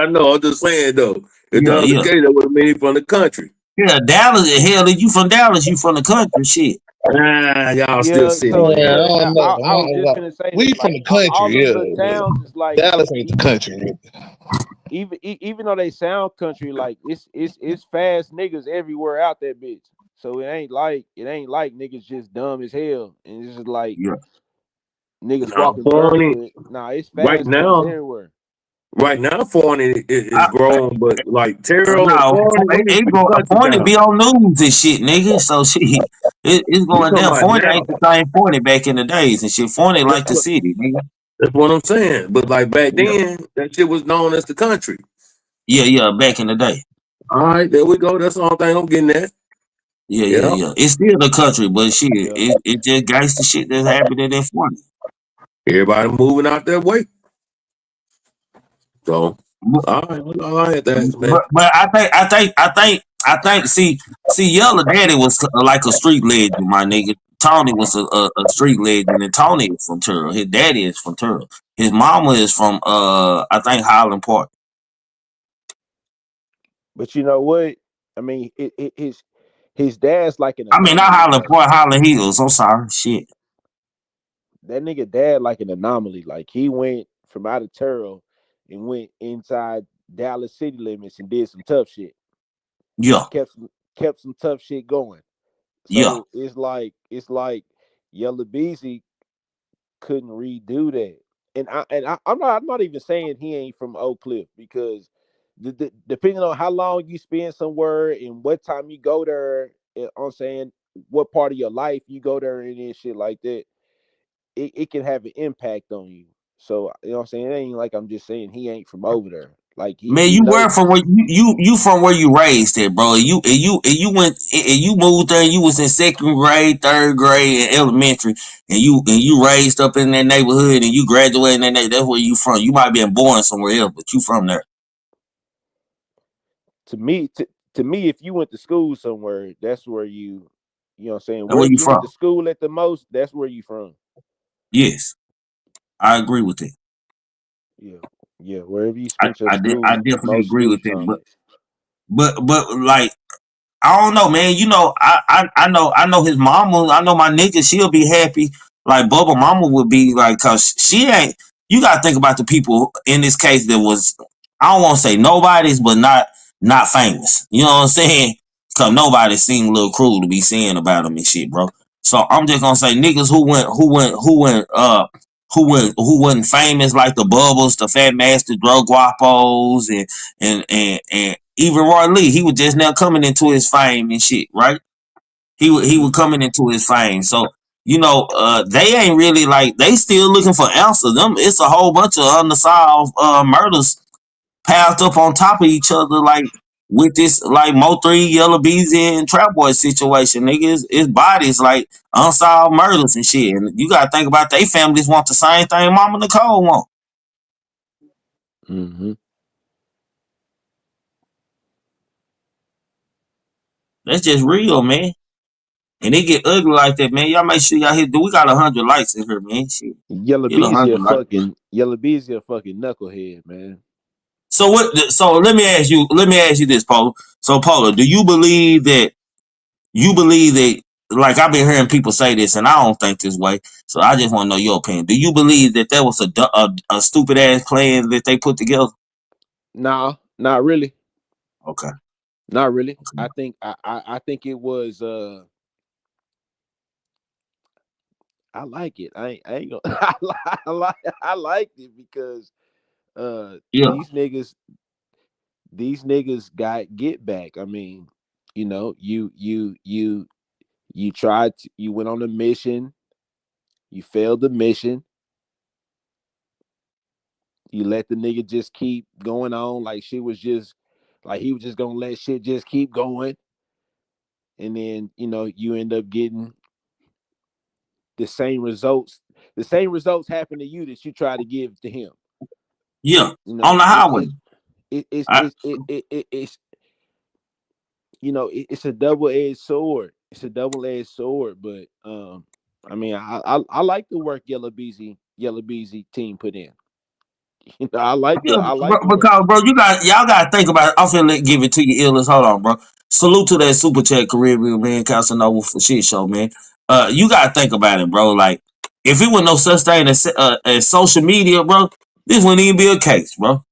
know, I'm just saying though. If that was the case, that would have made from the country. Yeah, Dallas, hell, if you from Dallas, you from the country, shit. Y'all still see. I was just gonna say we from the country, towns is like Dallas ain't the country. Even though they sound country, like it's fast niggas everywhere out that bitch. So it ain't like niggas just dumb as hell, and it's just like niggas walking through. Nah, it's fast right now everywhere. Right now, Forney is grown, but like Terrell, Forney be on news and shit, nigga. So shit, it's going down. Forney ain't the same Forney back in the days and shit. Forney like the city, nigga. That's what I'm saying. But like back then, that shit was known as the country. Yeah, back in the day. All right, there we go. That's the only thing I'm getting at. Yeah. It's still the country, but shit, it just gangsta shit that's happening in Forney. Everybody moving out that way. So, all right, I had to ask, man. But I think. See, Yella Daddy was like a street legend, my nigga. Tony was a street legend, and Tony is from Terrell. His daddy is from Terrell. His mama is from I think Highland Park. But you know what? I mean, his dad's like an. I mean, not Highland Park, Highland Hills. I'm sorry, shit. That nigga dad like an anomaly. Like he went from out of Terrell and went inside Dallas city limits and did some tough shit. Yeah, kept some tough shit going. So it's like Yella Beezy couldn't redo that. And I'm not even saying he ain't from Oak Cliff, because depending on how long you spend somewhere and what time you go there, I'm saying what part of your life you go there and shit like that, it can have an impact on you. So you know what I'm saying? It ain't like I'm just saying he ain't from over there. Like you were from where you from where you raised at, bro. You moved there. And you was in 2nd grade, 3rd grade, and elementary, and you raised up in that neighborhood, and you graduated in that. That's where you from. You might have been born somewhere else, but you from there. To me, if you went to school somewhere, that's where you know what I'm saying. Where you from? Went to school at the most, that's where you from. Yes, I agree with that. Yeah, wherever you spent your school, I definitely agree with that. But like, I don't know, man. You know, I know his mama. I know my nigga. She'll be happy. Like Bubba mama would be like, cause she ain't. You gotta think about the people in this case that was. I don't want to say nobody's, but not famous. You know what I'm saying? Cause nobody seemed a little cruel to be saying about him and shit, bro. So I'm just gonna say niggas who wasn't famous, like the Bubbles, the Fat Master, Drug Guapos, and even Roy Lee. He was just now coming into his fame and shit, right? He was coming into his fame. So, you know, they ain't really like, they still looking for answers. It's a whole bunch of unsolved murders piled up on top of each other. Like, with this like MO3, Yella Beezy, and Trap Boy situation, nigga. It's bodies like unsolved murders and shit. And you gotta think about they families want the same thing Mama Nicole want. Mm-hmm. That's just real, man. And it get ugly like that, man. Y'all make sure y'all hit. We got 100 likes in here, man. Shit, Yella get Beezy 100 a likes. fucking knucklehead, man. So what? So let me ask you. Let me ask you this, Polo. So Polo, do you believe that? You believe that? Like I've been hearing people say this, and I don't think this way. So I just want to know your opinion. Do you believe that that was a stupid ass plan that they put together? Nah, not really. Okay. Not really. I think I think it was I like it. I ain't gonna I liked it because Yeah. these niggas got get back. I mean, you know, you tried to, you went on a mission, you failed the mission, you let the nigga just keep going on like shit was just like he was just gonna let shit just keep going. And then, you know, you end up getting the same results. The same results happen to you that you try to give to him. Yeah. You know, On the highway. it's you know, it's a double-edged sword. It's a double-edged sword, but I mean, I like the work Yella Beezy team put in. You know, I like Yeah, the work. because bro, y'all gotta think about it. I'm finna give it to you, illness. Hold on, bro. Salute to that super chat Caribbean man, Casanova for shit show, man. You gotta think about it, bro. Like, if it was no such thing as social media, bro, this wouldn't even be a case, bro.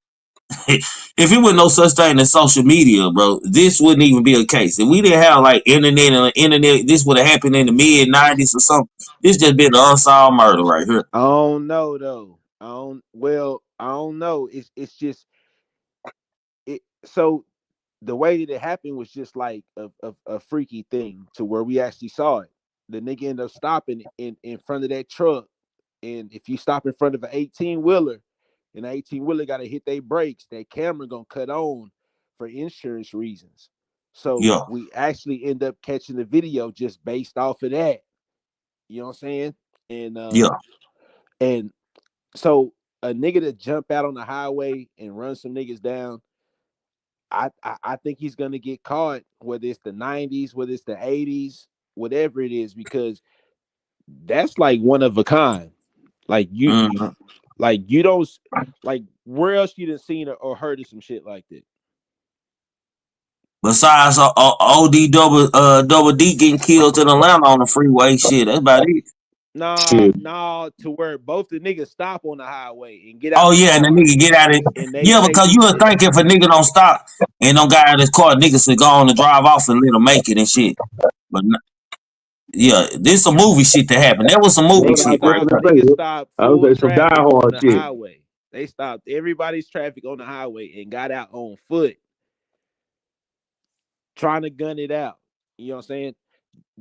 If it was no such thing as social media, bro, this wouldn't even be a case. If we didn't have like internet, this would have happened in the mid-90s or something. This just been an unsolved murder right here. I don't know though. I don't know. It's just it. So the way that it happened was just like a freaky thing to where we actually saw it. The nigga ended up stopping in front of that truck, and if you stop in front of an 18-wheeler, and an 18-wheeler got to hit their brakes, that camera gonna cut on for insurance reasons. So Yeah, we actually end up catching the video just based off of that. You know what I'm saying? yeah. And so a nigga to jump out on the highway and run some niggas down, I think he's gonna get caught, whether it's the 90s, whether it's the 80s, whatever it is, because that's like one of a kind. Like Mm-hmm. you don't like where else you done seen or heard of some shit like that? Besides OD double D getting killed in Atlanta on the freeway, shit, that's about it. Nah, to where both the niggas stop on the highway and get out Oh the yeah, and the car nigga get out of it. and they Yeah, say because some you would shit. think if a nigga don't stop and don't got out of his car, niggas should go on and drive off and let him make it and shit. But yeah, this some movie shit that happened. That was some movie shit right there. Niggas stopped I would full say some traffic on diehard the shit. highway. They stopped everybody's traffic on the highway and got out on foot, trying to gun it out. You know what I'm saying?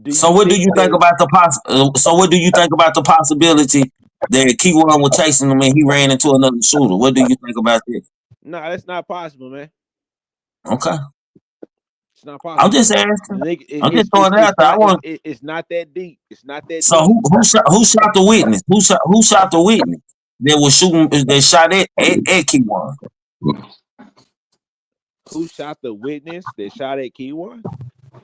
Do So you what do think you think that? about so what do you think about the possibility that Kiwan was chasing him and he ran into another shooter? What do you think about that? No, that's not possible, man. Okay. It's not I'm possible. just The asking. nigga, I'm just throwing it out there. I want. it's not that deep. It's not that So deep. who shot the witness? Who shot the witness that was shooting that shot at Kiwan? Who shot the witness that shot at Kiwan?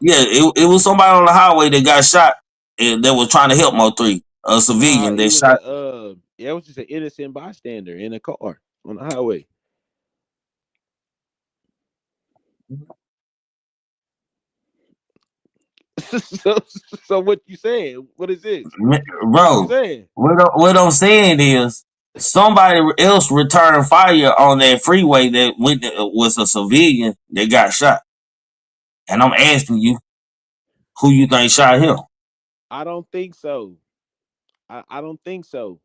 Yeah, it was somebody on the highway that got shot and that was trying to help MO3, a Nah, civilian it that was shot. it was just an innocent bystander in a car on the highway. so, so what you saying? What is this? What you Bro, saying? what I'm saying is somebody else returned fire on that freeway that was a civilian that got shot. And I'm asking you, who you think shot him? I don't think so. I don't think so.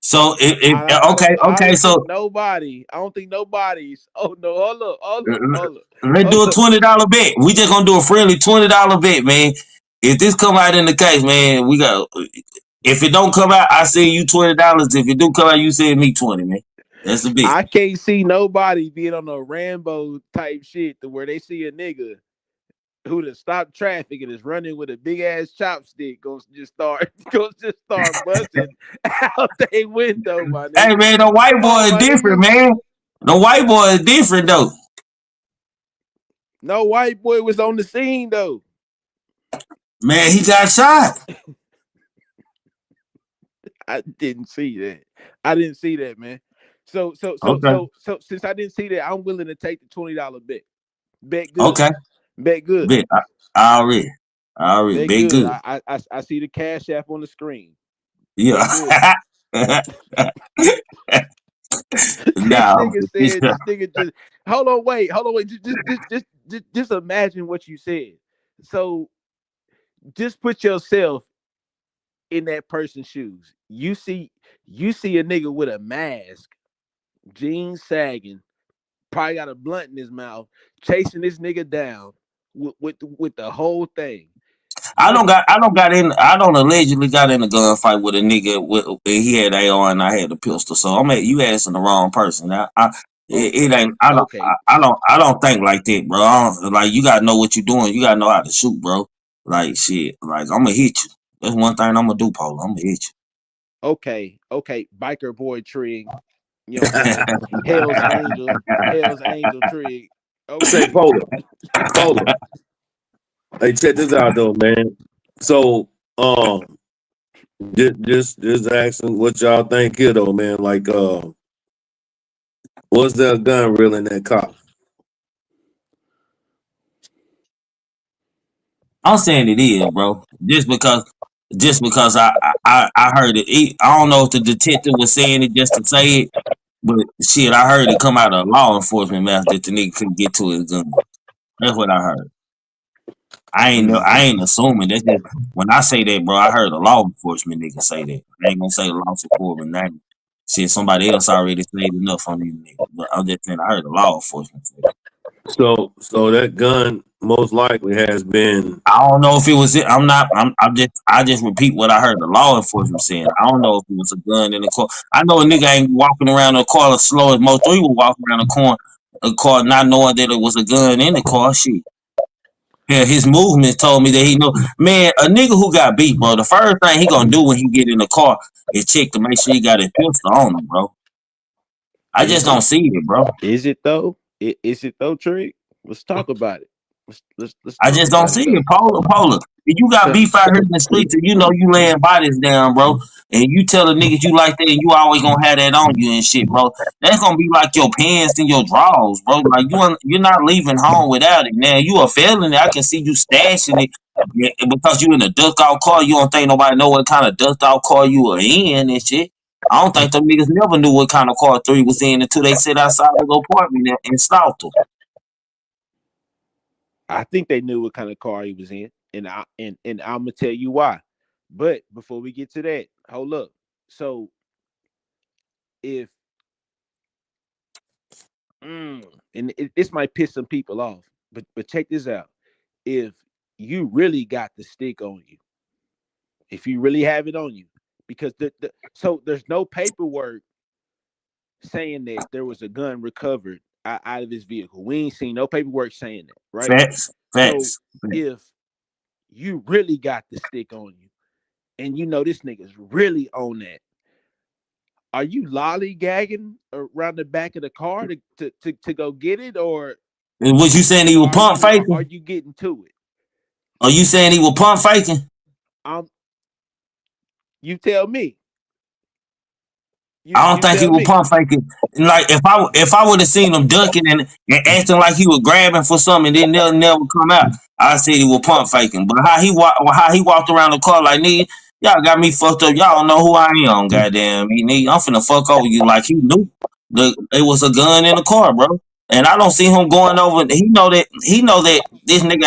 So if I okay, don't think so nobody. I don't think nobody's. Oh no! Hold up! let's do a $20 bet. We just gonna do a friendly $20 bet, man. If this come out in the case, man, we got. If it don't come out, I send you $20. If it do come out, you send me 20, man. That's the bit. I can't see nobody being on a Rambo type shit to where they see a nigga who to stop traffic and is running with a big ass chopstick goes just start busting out their window, my Hey nigga. man, the white Come boy on, is my different, nigga. man. The white boy is different though. No white boy was on the scene though. Man, he got shot. I didn't see that, man. So Okay. since I didn't see that, I'm willing to take the $20 bet. Bet good. Okay. Bet good. Bet. I already Bet bet good. good. I see the cash app on the screen. Yeah. This Nah, nigga said, this nigga just hold on, wait. Just imagine what you said. So just put yourself in that person's shoes. You see a nigga with a mask, jeans sagging, probably got a blunt in his mouth, chasing this nigga down with the whole thing. I don't allegedly got in a gunfight with a nigga with he had AR and I had a pistol. So you asking the wrong person. It ain't Okay. I don't think like that, bro. Like you gotta know what you're doing. You gotta know how to shoot, bro. Like shit. Like I'm gonna hit you. That's one thing I'm gonna do, Polo. I'm gonna hit Okay. Biker boy trig. You know what I'm saying? Hell's Angel trig. Say Okay. Polo. Hey, check this out though, man. So, just asking what y'all think here though, man. Like, was there a gun real in that car? I'm saying it is, bro. Just because I heard it. I don't know if the detective was saying it just to say it, but shit, I heard it come out of law enforcement mouth that the nigga couldn't get to his gun. That's what I heard. I ain't assuming. That's just when I say that, bro. I heard a law enforcement nigga say that. I ain't gonna say law enforcement name. Shit, somebody else already said enough on these niggas. But I'm just saying, I heard a law enforcement say that. So that gun most likely has been. I don't know if it was it. I just repeat what I heard the law enforcement saying. I don't know if it was a gun in the car. I know a nigga ain't walking around a car as slow as MO3 was walking around a car not knowing that it was a gun in the car. Shit. Yeah, his movements told me that he know. Man, a nigga who got beat, bro, the first thing he gonna do when he get in the car is check to make sure he got his pistol on him, bro. I just don't see it, bro. Is it though? Is it though, Trig? Let's talk about it. Let's I talk just don't about it see though. it, Polar. If you got beef out here in the streets and you know you laying bodies down, bro, and you tell a niggas you like that and you always gonna have that on you and shit, bro, that's gonna be like your pants and your drawers, bro. Like you're not leaving home without it. Now you a felon. I can see you stashing it because you in a ducked out car. You don't think nobody know what kind of ducked out car you were in and shit. I don't think them niggas never knew what kind of car 3 was in until they sit outside of the apartment and stalked them. I think they knew what kind of car he was in, and I'm gonna tell you why. But before we get to that, hold up. So if this might piss some people off, but check this out. If you really got the stick on you, if you really have it on you, because so there's no paperwork saying that there was a gun recovered out of his vehicle. We ain't seen no paperwork saying that, right? Facts. So if you really got the stick on you, and you know this nigga's really on that, are you lollygagging around the back of the car to go get it, or was you saying he was pump faking? Are you getting to it? Are you saying he was pump faking? You tell me. I don't think he was pump faking. Like if I would have seen him ducking and acting like he was grabbing for something and then they'll never come out, I said he was pump faking. But how he walked around the car like, nigga, y'all got me fucked up. Y'all don't know who I am, goddamn me, nigga. I'm finna fuck over you. Like he knew it was a gun in the car, bro. And I don't see him going over. He know that this nigga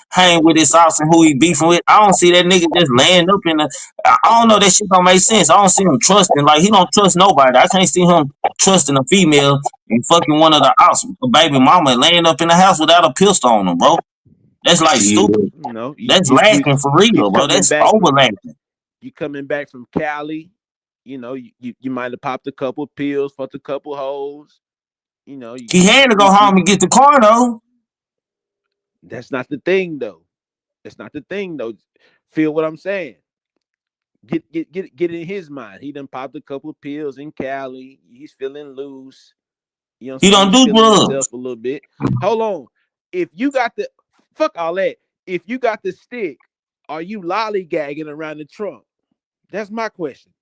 hang with his ops and who he beefing with. I don't see that nigga just laying up in the. I don't know, that shit don't make sense. I don't see him trusting. Like he don't trust nobody. I can't see him trusting a female and fucking one of the ops, a baby mama, laying up in the house without a pistol on him, bro. That's like stupid. No, That's lacking for real, bro. That's over lacking. You coming back from Cali, You know, you might have popped a couple pills, fucked a couple hoes. You know, He had to go home and get the car though. that's not the thing though. That's not the thing though. Feel what I'm saying? Get in his mind. He done popped a couple pills in Cali. He's feeling loose. You know what I'm He saying? don't He's do feeling drugs. himself a little bit. Hold on. If you got the fuck all that, if you got the stick, are you lollygagging around the trunk? That's my question.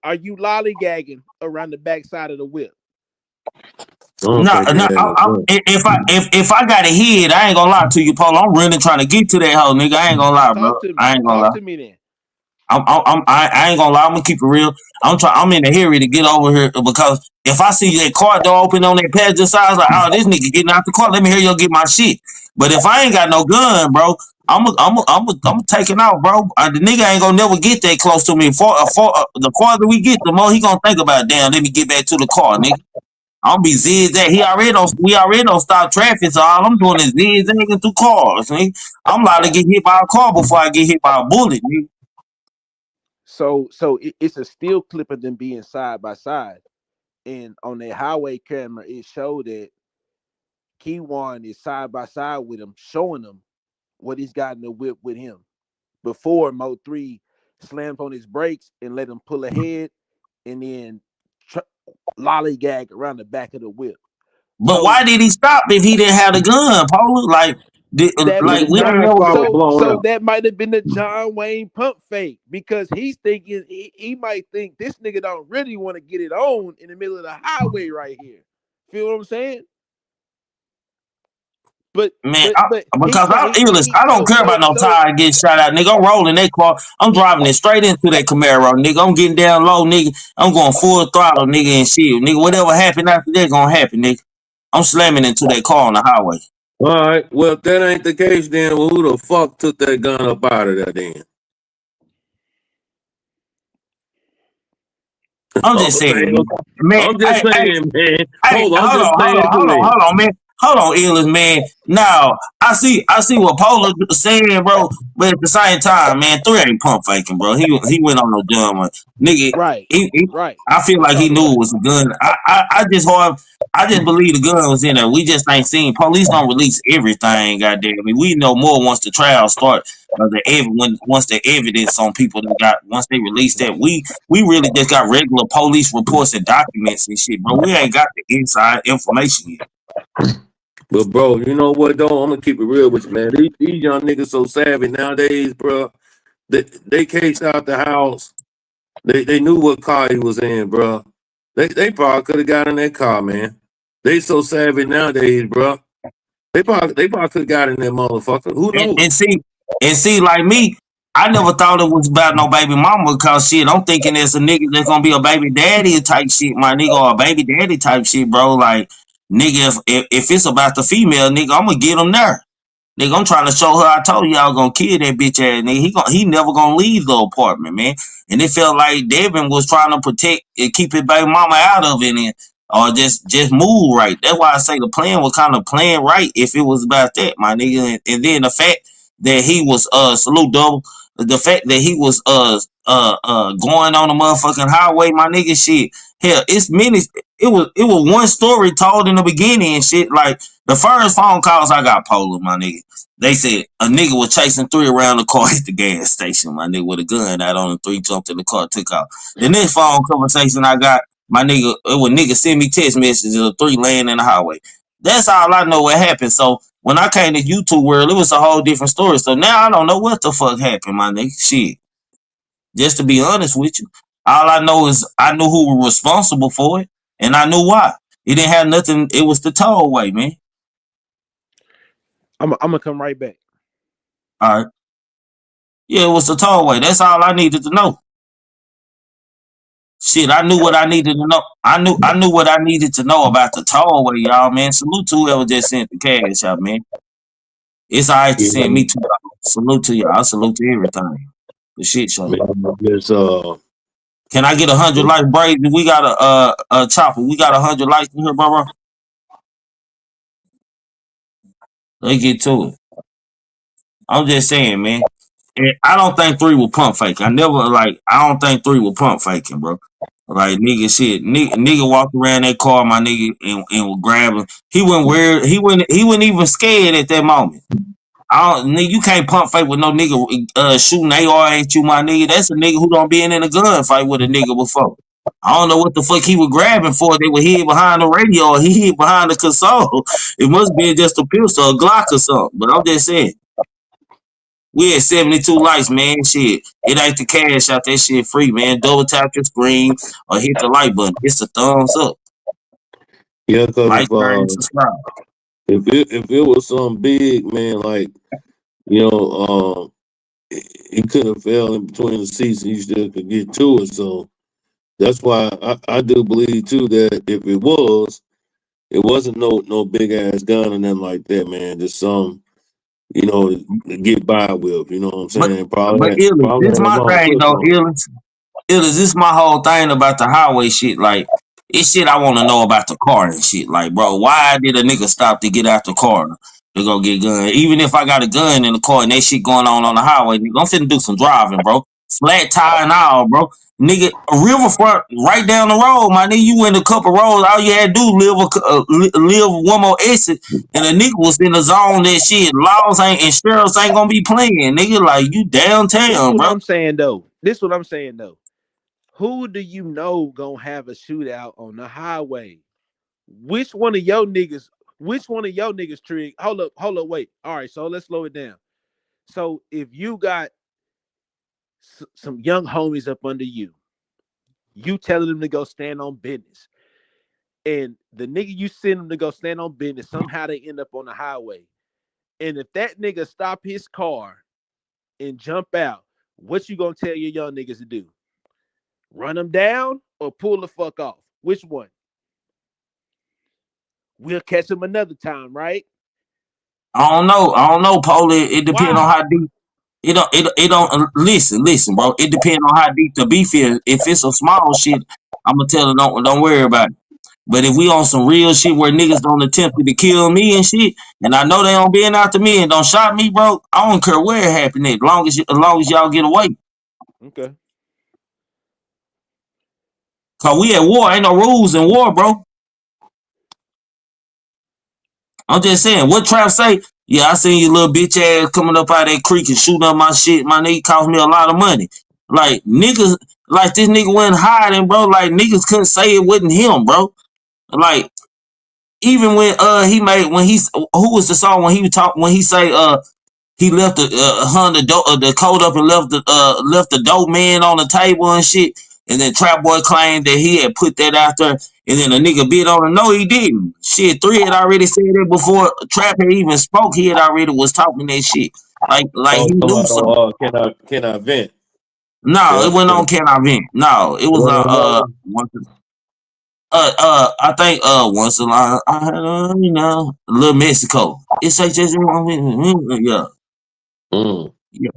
Are you lollygagging around the backside of the whip? I don't No, think he no. had no gun. If I got a head, I ain't gonna lie to you, Paul. I'm really trying to get to that hoe, nigga. I ain't gonna lie, bro. Talk to me. I ain't gonna Talk lie. to me then. I ain't gonna lie. I'm gonna keep it real. I'm in a hurry to get over here because if I see that car door open on that passenger side, I was like, oh, this nigga getting out the car. Let me hear you get my shit. But if I ain't got no gun, bro, I'm taking out, bro. The nigga ain't gonna never get that close to me. The farther we get, the more he gonna think about. Damn, let me get back to the car, nigga. I'm be zigzag. We already don't stop traffic, so all I'm doing is zigzagging through cars. Nigga. I'm allowed to get hit by a car before I get hit by a bullet, nigga. So it's a still clip of them being side by side, and on the highway camera it showed that Kiwan is side by side with him, showing him what he's got in the whip with him before MO3 slammed on his brakes and let him pull ahead and then lollygag around the back of the whip. But So why did he stop if he didn't have the gun, Polo? that His Like we ain't tire never. probably blown so out. that might have been the John Wayne pump fake because he's thinking he might think this nigga don't really want to get it on in the middle of the highway right here. Feel what I'm saying? But Man, he because he I don't care about no tire getting shot out, nigga. I'm rolling that car. I'm driving it straight into that Camaro, nigga. I'm getting down low, nigga. I'm going full throttle, nigga, and shit. Nigga, whatever happened after that gonna happen, nigga. I'm slamming into that car on the highway. All right. Well, if that ain't the case, then well, who the fuck took that gun up out of there then? I'm just saying, man. I'm just saying, man. Hey, Hold on. I'm hold just on, hold saying, on, go hold on, ahead. hold on, man. Hold on, Illis, man. Now, I see what Polar saying, bro. But at the same time, man, 3 ain't pump faking, bro. He went on no dumb one. Nigga, right, he right. I feel Let's like he talk knew about it it. was a gun. I just believe the gun was in there. We just ain't seen. Police don't release everything, goddamn. I mean, we know more once the trial start. Once the evidence on people that got once they release that, we really just got regular police reports and documents and shit, bro. We ain't got the inside information yet. But bro, you know what though? I'm gonna keep it real with you, man. These young niggas so savvy nowadays, bro. They cased out the house. They knew what car he was in, bro. They probably could have got in that car, man. They so savvy nowadays, bro. They probably could have got in that motherfucker. Who And, knows? and see, and see, like me, I never thought it was about no baby mama because shit, I'm thinking it's a nigga that's gonna be a baby daddy type shit, my nigga, or a baby daddy type shit, bro. Like, nigga, if it's about the female, nigga, I'm gonna get him there. Nigga, I'm trying to show her I told you I was gonna kill that bitch ass nigga. He never gonna leave the apartment, man. And it felt like Devin was trying to protect and keep his baby mama out of it and or just move right. That's why I say the plan was kind of playing right if it was about that, my nigga. And then the fact that he was salute double, the fact that he was going on the motherfucking highway, my nigga, shit. Hell, it's many. It was one story told in the beginning and shit. Like the first phone calls I got, Polar, my nigga. They said a nigga was chasing 3 around the car at the gas station, my nigga, with a gun out on the 3, jumped in the car, took off. The next phone conversation I got, my nigga, it was nigga send me text messages of 3 laying in the highway. That's all I know what happened. So when I came to YouTube world, it was a whole different story. So now I don't know what the fuck happened, my nigga. Shit. Just to be honest with you. All I know is I knew who was responsible for it, and I knew why. It didn't have nothing, it was the tollway, man. I'm gonna come right back. All right. Yeah, it was the tollway. That's all I needed to know. Shit, I knew what I needed to know. I knew what I needed to know about the tollway, y'all, man. Salute to whoever just sent the cash out, man. It's all right to Yeah, send me $2. Salute to y'all. I salute to everything. The shit show. man, just Can I get 100 likes, Brave? We got a chopper. We got 100 likes in here, bro. Let's get to it. I'm just saying, man. And I don't think 3 was pump fake. I don't think 3 was pump faking, bro. Like nigga shit. Nigga walked around that car, my nigga, and was grabbing. He wasn't weird. He wasn't even scared at that moment. Nigga, you can't pump fake with no nigga shooting AR at you, my nigga. That's a nigga who don't been in a gunfight with a nigga before. I don't know what the fuck he was grabbing for. They were hid behind the radio or he hid behind the console. It must be just a pistol, a Glock or something. But I'm just saying. We had 72 likes, man. Shit. It ain't the cash out. That shit free, man. Double tap your screen or hit the like button. It's a thumbs up. Yeah, because Like, share, and subscribe. if it was something big, man, like, you know, he could have fell in between the seats and he still could get to it. So that's why I do believe too that if it wasn't no big ass gun or nothing like that, man. Just some, you know, to get by with. You know what I'm saying? But Illis, this my thing though, Illis. This is my whole thing about the highway shit. Like, it's shit I want to know about the car and shit. Like, bro, why did a nigga stop to get out the car to go get gun? Even if I got a gun in the car and that shit going on the highway, nigga, I'm finna do some driving, bro. Flat tire and all, bro. Nigga, a riverfront right down the road, my nigga. You went a couple roads, all you had to do live one more exit, and a nigga was in the zone that shit. Laws ain't and sheriffs ain't gonna be playing, nigga. Like, you downtown, bro. This is what I'm saying though. Who do you know gonna have a shootout on the highway? Which one of your niggas? Trig? Hold up, wait. All right, so let's slow it down. So if you got some young homies up under you telling them to go stand on business, and the nigga you send them to go stand on business, somehow they end up on the highway, and if that nigga stop his car and jump out, what you gonna tell your young niggas to do? Run them down or pull the fuck off? Which one? We'll catch them another time, right? I don't know, Paulie. It depends on how deep. It don't listen, bro. It depends on how deep the beef is. If it's a small shit, I'ma tell her don't worry about it. But if we on some real shit where niggas don't attempt to kill me and shit, and I know they don't being after me and don't shot me, bro, I don't care where it happened at, as long as y'all get away. Okay. Cause we at war, ain't no rules in war, bro. I'm just saying, what Trap say? Yeah, I seen you little bitch ass coming up out of that creek and shooting up my shit. My nigga cost me a lot of money. Like, niggas, like this nigga wasn't hiding, bro. Like, niggas couldn't say it wasn't him, bro. Like, even when who was the song when he say he left the coat up and left the dope man on the table and shit. And then Trap Boy claimed that he had put that out there, and then a nigga bid on it. No, he didn't. Shit, 3 had already said it before Trap had even spoke. He had already was talking that shit. Like he knew something. Can I vent? No, it went on Can I Vent. No, it was I think once a line I had Little Mexico. It's like just yeah. Yeah.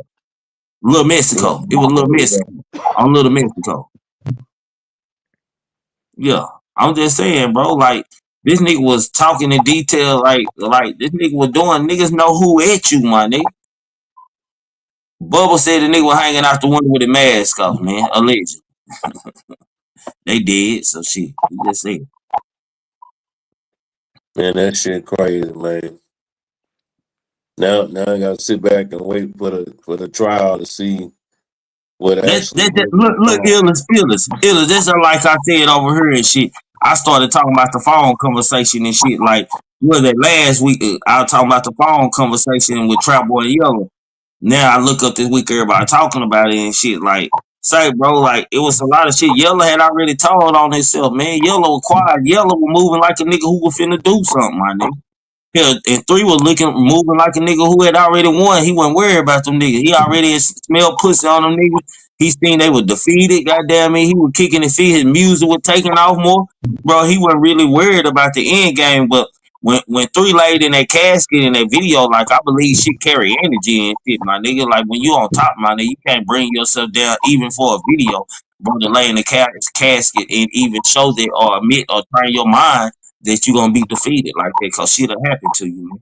Little Mexico. It was Little Mexico. On Little Mexico. Yeah. I'm just saying, bro, like this nigga was talking in detail, like this nigga was doing niggas know who at you, my nigga. Bubba said the nigga was hanging out the window with a mask off, man. Allegedly. They did, so shit. You just say it. Man, that shit crazy, man. Now I gotta sit back and wait for the trial to see what actually. Look, Illis. That's just like I said over here and shit. I started talking about the phone conversation and shit. Like, was it last week? I was talking about the phone conversation with Trap Boy Yella. Now I look up this week, everybody talking about it and shit. Like, say, bro, like it was a lot of shit. Yella had already told on himself, man. Yella was quiet. Yella was moving like a nigga who was finna do something, my nigga. Yeah, and 3 was moving like a nigga who had already won. He wasn't worried about them niggas. He already had smelled pussy on them niggas. He seen they were defeated. Goddamn it, he was kicking his feet. His music was taking off more. Bro, he wasn't really worried about the end game. But when 3 laid in that casket in that video, like I believe shit carry energy and shit, my nigga. Like when you on top, my nigga, you can't bring yourself down even for a video, bro, to lay in the casket and even show that or admit or train your mind that you're gonna be defeated like that, cause shit'll happen to you, man.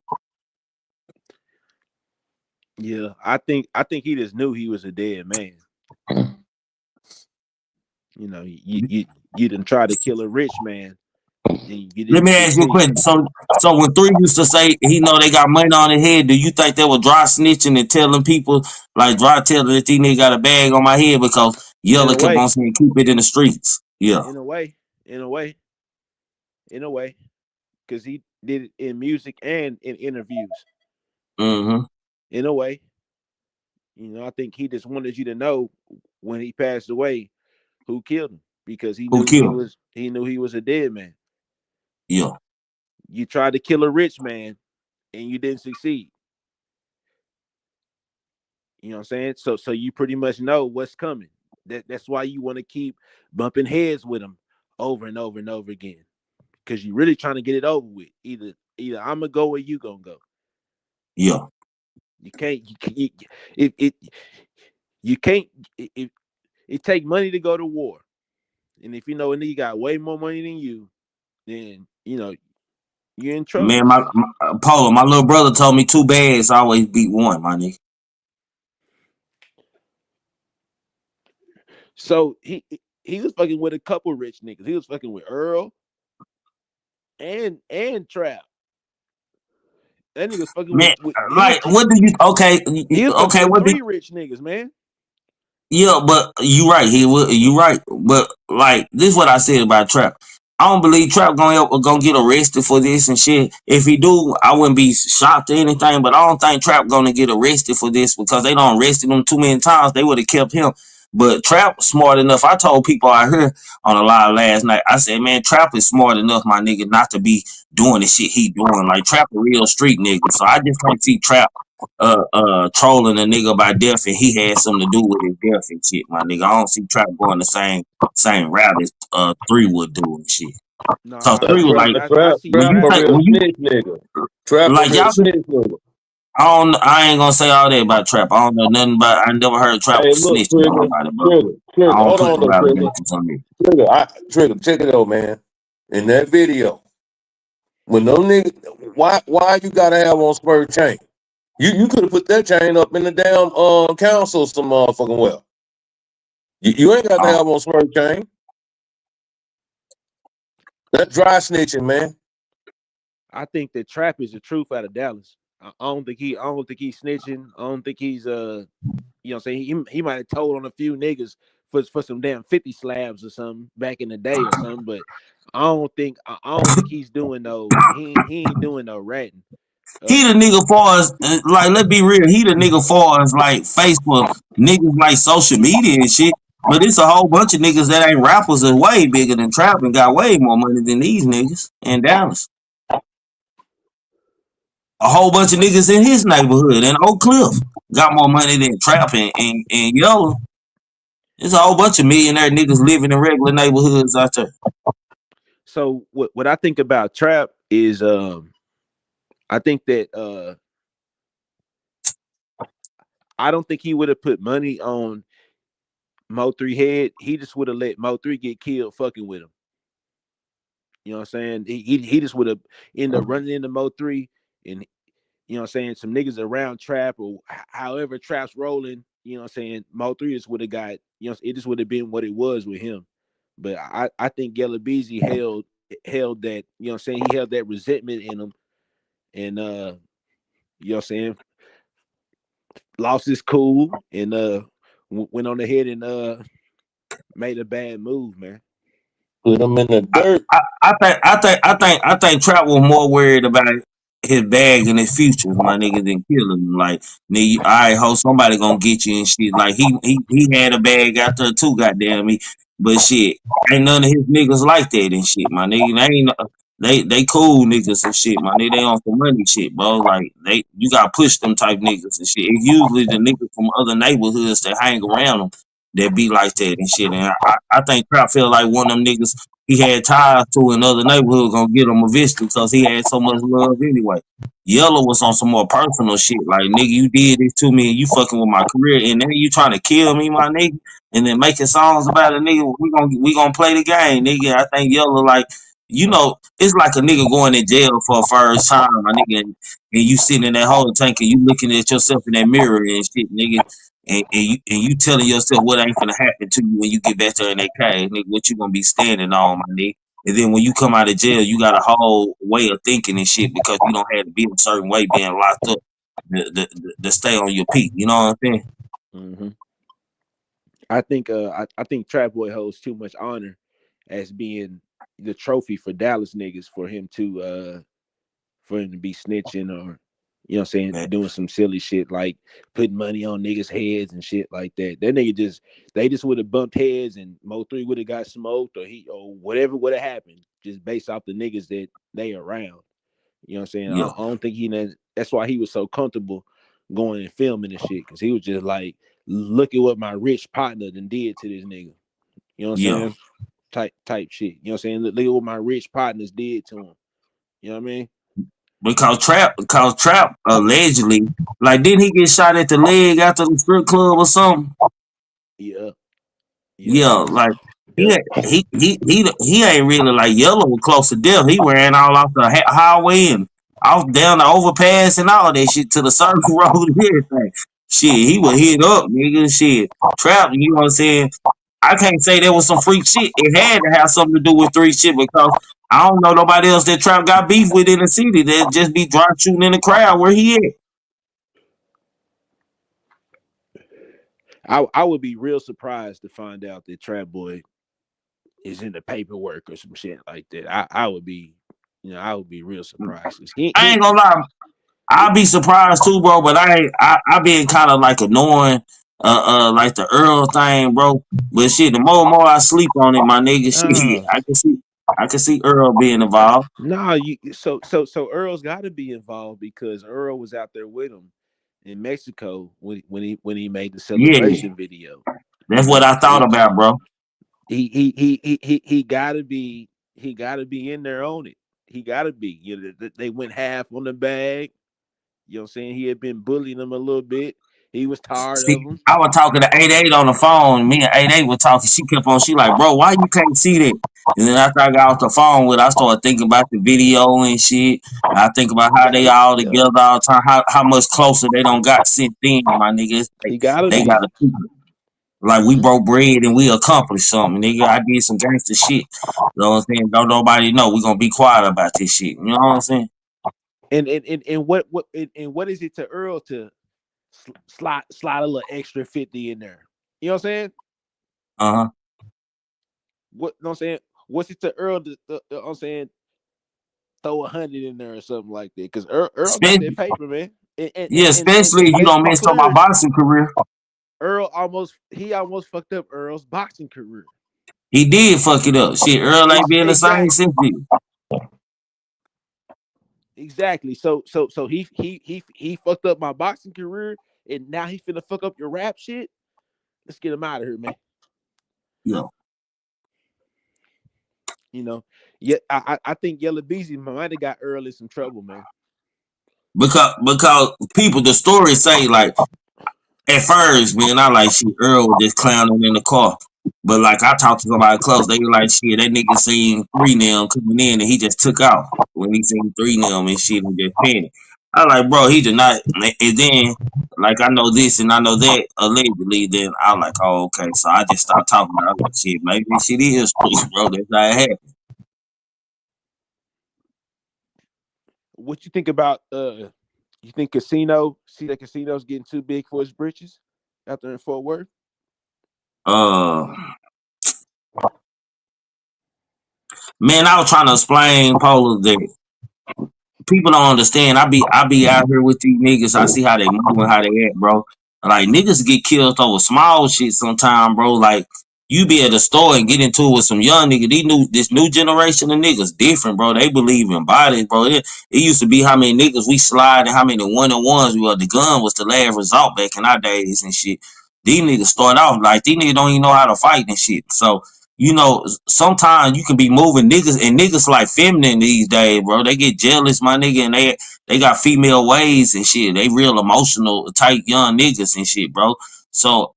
Yeah, I think he just knew he was a dead man. You know, you didn't try to kill a rich man, and you Let didn't me ask you a succeed. question. So when Three used to say he know they got money on their head, do you think they were dry snitching and telling people like dry telling that these niggas got a bag on my head because In Yella a kept way, on saying keep it in the streets? Yeah. in a way, in a way, in a way, because he did it in music and in interviews. Mm-hmm. In a way, you know, I think he just wanted you to know when he passed away who killed him because Who killed him? he knew he was a dead man. Yeah. You tried to kill a rich man and you didn't succeed. You know what I'm saying? So you pretty much know what's coming. That's why you want to keep bumping heads with him over and over and over again. Because you're really trying to get it over with. Either I'm gonna go or you gonna go. Yeah. You can't you can't it take money to go to war. And if you know a nigga got way more money than you, then you know you're in trouble. Man, my Polo, my little brother told me 2 bags always beat 1, my nigga. So he was fucking with a couple rich niggas. He was fucking with Earl and Trap. That nigga was fucking Man, with like what do you he was fucking with what did 3 rich niggas, man. yeah, but you right here. You right, but like this is what I said about Trap. I don't believe Trap gonna get arrested for this and shit. If he do, I wouldn't be shocked or anything. But I don't think Trap gonna get arrested for this because they don't arrested him too many times. They would have kept him. But Trap smart enough. I told people out here on a live last night. I said, man, Trap is smart enough, my nigga, not to be doing the shit he doing. Like Trap a real street nigga. So I just can't see Trap trolling a nigga about death and he had something to do with his death and shit, my nigga. I don't see Trap going the same route as 3 would do and shit. No, So 3 was like I see when Trap you Trap. a take real snitch nigga. Trap a like real y'all could, snitch nigga. I ain't gonna say all that about Trap. I don't know nothing about I never heard Trap Hey, look, snitching on Trigger, nobody, but Trigger, I Trigger. don't Hold put on no though, Trigger. allegations on it. Trigger, check it out, man. In that video, when no nigga, why you gotta have on spur chain? You could have put that chain up in the damn council some motherfucking well. You ain't got to have on spur chain. That's dry snitching, man. I think that Trap is the truth out of Dallas. I don't think he's snitching. I don't think he's you know what I'm saying, he might have told on a few niggas for some damn 50 slabs or something back in the day or something, but I don't think he's doing no he ain't doing no ratting. He the nigga far as like let's be real, he the nigga far as like Facebook niggas like social media and shit. But it's a whole bunch of niggas that ain't rappers are way bigger than Trap and got way more money than these niggas in Dallas. A whole bunch of niggas in his neighborhood in Oak Cliff got more money than Trap and Yella. There's a whole bunch of millionaire niggas living in regular neighborhoods out there. So what I think about Trap is I think that I don't think he would have put money on MO3 head. He just would have let MO3 get killed fucking with him. You know what I'm saying? He just would have ended up running into MO3 and you know what I'm saying, some niggas around Trap or however Trap's rolling, you know what I'm saying, MO3 just would have got, you know, it just would have been what it was with him. But I think Yella Beezy held that, you know what I'm saying, he held that resentment in him and you know what I'm saying, lost his cool and went on ahead and made a bad move, man. Put him in the dirt. I think Trap was more worried about his bag and his future, my nigga, than killing him. Like, nigga, all right, ho, somebody gonna get you and shit. Like he had a bag out there too, goddamn me. But shit, ain't none of his niggas like that and shit, my nigga. They cool niggas and shit, my nigga. They on some money shit, bro. Like you gotta push them type niggas and shit. It's usually the niggas from other neighborhoods that hang around them that be like that and shit. And I think Trap feel like one of them niggas he had ties to in other neighborhood gonna get him eventually because he had so much love anyway. Yellow was on some more personal shit. Like, nigga, you did this to me and you fucking with my career and then you trying to kill me, my nigga, and then making songs about it, nigga. We gonna play the game, nigga. I think Yellow like you know, it's like a nigga going in jail for a first time, my nigga, and you sitting in that whole tank and you looking at yourself in that mirror and shit, nigga, and you telling yourself what ain't gonna happen to you when you get back there in that cage, nigga, what you gonna be standing on, my nigga. And then when you come out of jail, you got a whole way of thinking and shit because you don't have to be a certain way being locked up to stay on your peak. You know what I'm saying? Mm-hmm. I think Trap Boy holds too much honor as being the trophy for Dallas niggas for him to be snitching or you know what I'm saying, Man, doing some silly shit like putting money on niggas' heads and shit like that. That nigga they just would have bumped heads and MO3 would have got smoked or whatever would have happened just based off the niggas that they around. You know what I'm saying? yeah, I don't think that's why he was so comfortable going and filming and shit, because he was just like, look at what my rich partner done did to this nigga. You know what I'm yeah. saying? Type shit. You know what I'm saying? Look at what my rich partners did to him. You know what I mean? Because Trap allegedly, like, didn't he get shot at the leg after the strip club or something? Yeah. Yeah, like he Yeah. he ain't really like Yella was close to death. He ran all off the highway and off down the overpass and all that shit to the circle road and everything. Shit, he was hit up, nigga. Shit, Trap. You know what I'm saying? I can't say there was some freak shit. It had to have something to do with freak shit because I don't know nobody else that Trap got beef with in the city that just be drop shooting in the crowd where he at. I would be real surprised to find out that Trap Boy is in the paperwork or some shit like that. I would be, I would be real surprised. I ain't gonna lie. I'll be surprised too, bro. But I been kind of like annoying, like the Earl thing, bro. But shit, the more and more I sleep on it, my nigga, shit, I can see Earl being involved. No, so Earl's got to be involved because Earl was out there with him in Mexico when he made the Yeah, celebration video. that's what I thought about, bro. He gotta be in there on it. He gotta be. They went half on the bag. You know what I'm saying? He had been bullying them a little bit. He was tired See, of them. I was talking to 88 on the phone. Me and 88 were talking. She kept on. She like, bro, why you can't see that? And then after I got off the phone with, her, I started thinking about the video and shit. I think about how they all Yeah. together all the time. How much closer they don't got since then, my niggas. He gotta They be. got a like we broke bread and we accomplished something, nigga. I did some gangster shit. You know what I'm saying? Don't nobody know. We gonna be quiet about this shit. You know what I'm saying? And what is it to Earl to slide a little extra 50 in there? You know what I'm saying? Uh-huh. What you know what I'm saying? What's it to Earl to you know what I'm saying, throw 100 in there or something like that? Because Earl got that paper, man. Yeah, especially if you Let's don't be mess up my clear, boxing career. Earl almost fucked up Earl's boxing career. He did fuck it up. Shit, Earl ain't been the same Exactly. since then. Exactly. So he fucked up my boxing career, and now he finna fuck up your rap shit. Let's get him out of here, man. Yeah. Yeah, I think Yella Beezy might have got Earl in some trouble, man. Because people, the stories say, like, at first, man, I like shit. Earl was just clowning in the car, but like I talked to somebody close, they were like, shit, that nigga seen 3 coming in, and he just took off when he seen 3 and shit, and just panicked. I like, bro, he did not. And then, like, I know this and I know that allegedly. Then I like, oh, okay. So I just stopped talking about it. I was like, shit, maybe shit is true, bro. That's how it happened. What you think about you think Casino's getting too big for his britches out there in Fort Worth? Man, I was trying to explain Polo that people don't understand. I be out here with these niggas. I see how they move and how they act, bro. Like, niggas get killed over small shit sometime, bro. Like, you be at a store and get into it with some young nigga. This new generation of niggas different, bro. They believe in bodies, bro. It used to be how many niggas we slide and how many one-on-ones we were. The gun was the last result back in our days and shit. These niggas start off like these niggas don't even know how to fight and shit. So, you know, sometimes you can be moving niggas, and niggas like feminine these days, bro. They get jealous, my nigga, and they got female ways and shit. They real emotional type young niggas and shit, bro. So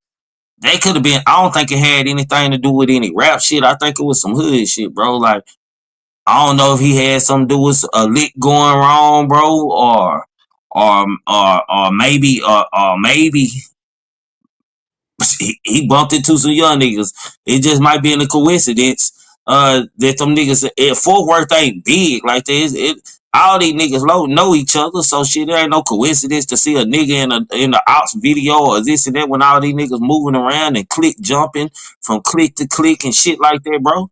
they could have been. I don't think it had anything to do with any rap shit. I think it was some hood shit, bro. Like, I don't know if he had something to do with a lick going wrong, bro, or maybe he bumped into some young niggas. It just might be in a coincidence that them niggas at Fort Worth ain't big like this. All these niggas know each other, so shit, there ain't no coincidence to see a nigga in the ops video or this and that when all these niggas moving around and click jumping from click to click and shit like that, bro.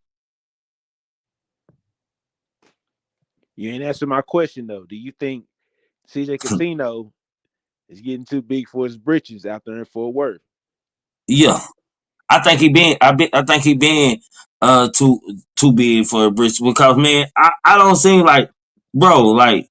You ain't answering my question though. Do you think CJ Casino is getting too big for his britches out there in Fort Worth? Yeah. I think he been too big for a britch because man, I don't seem like, bro, like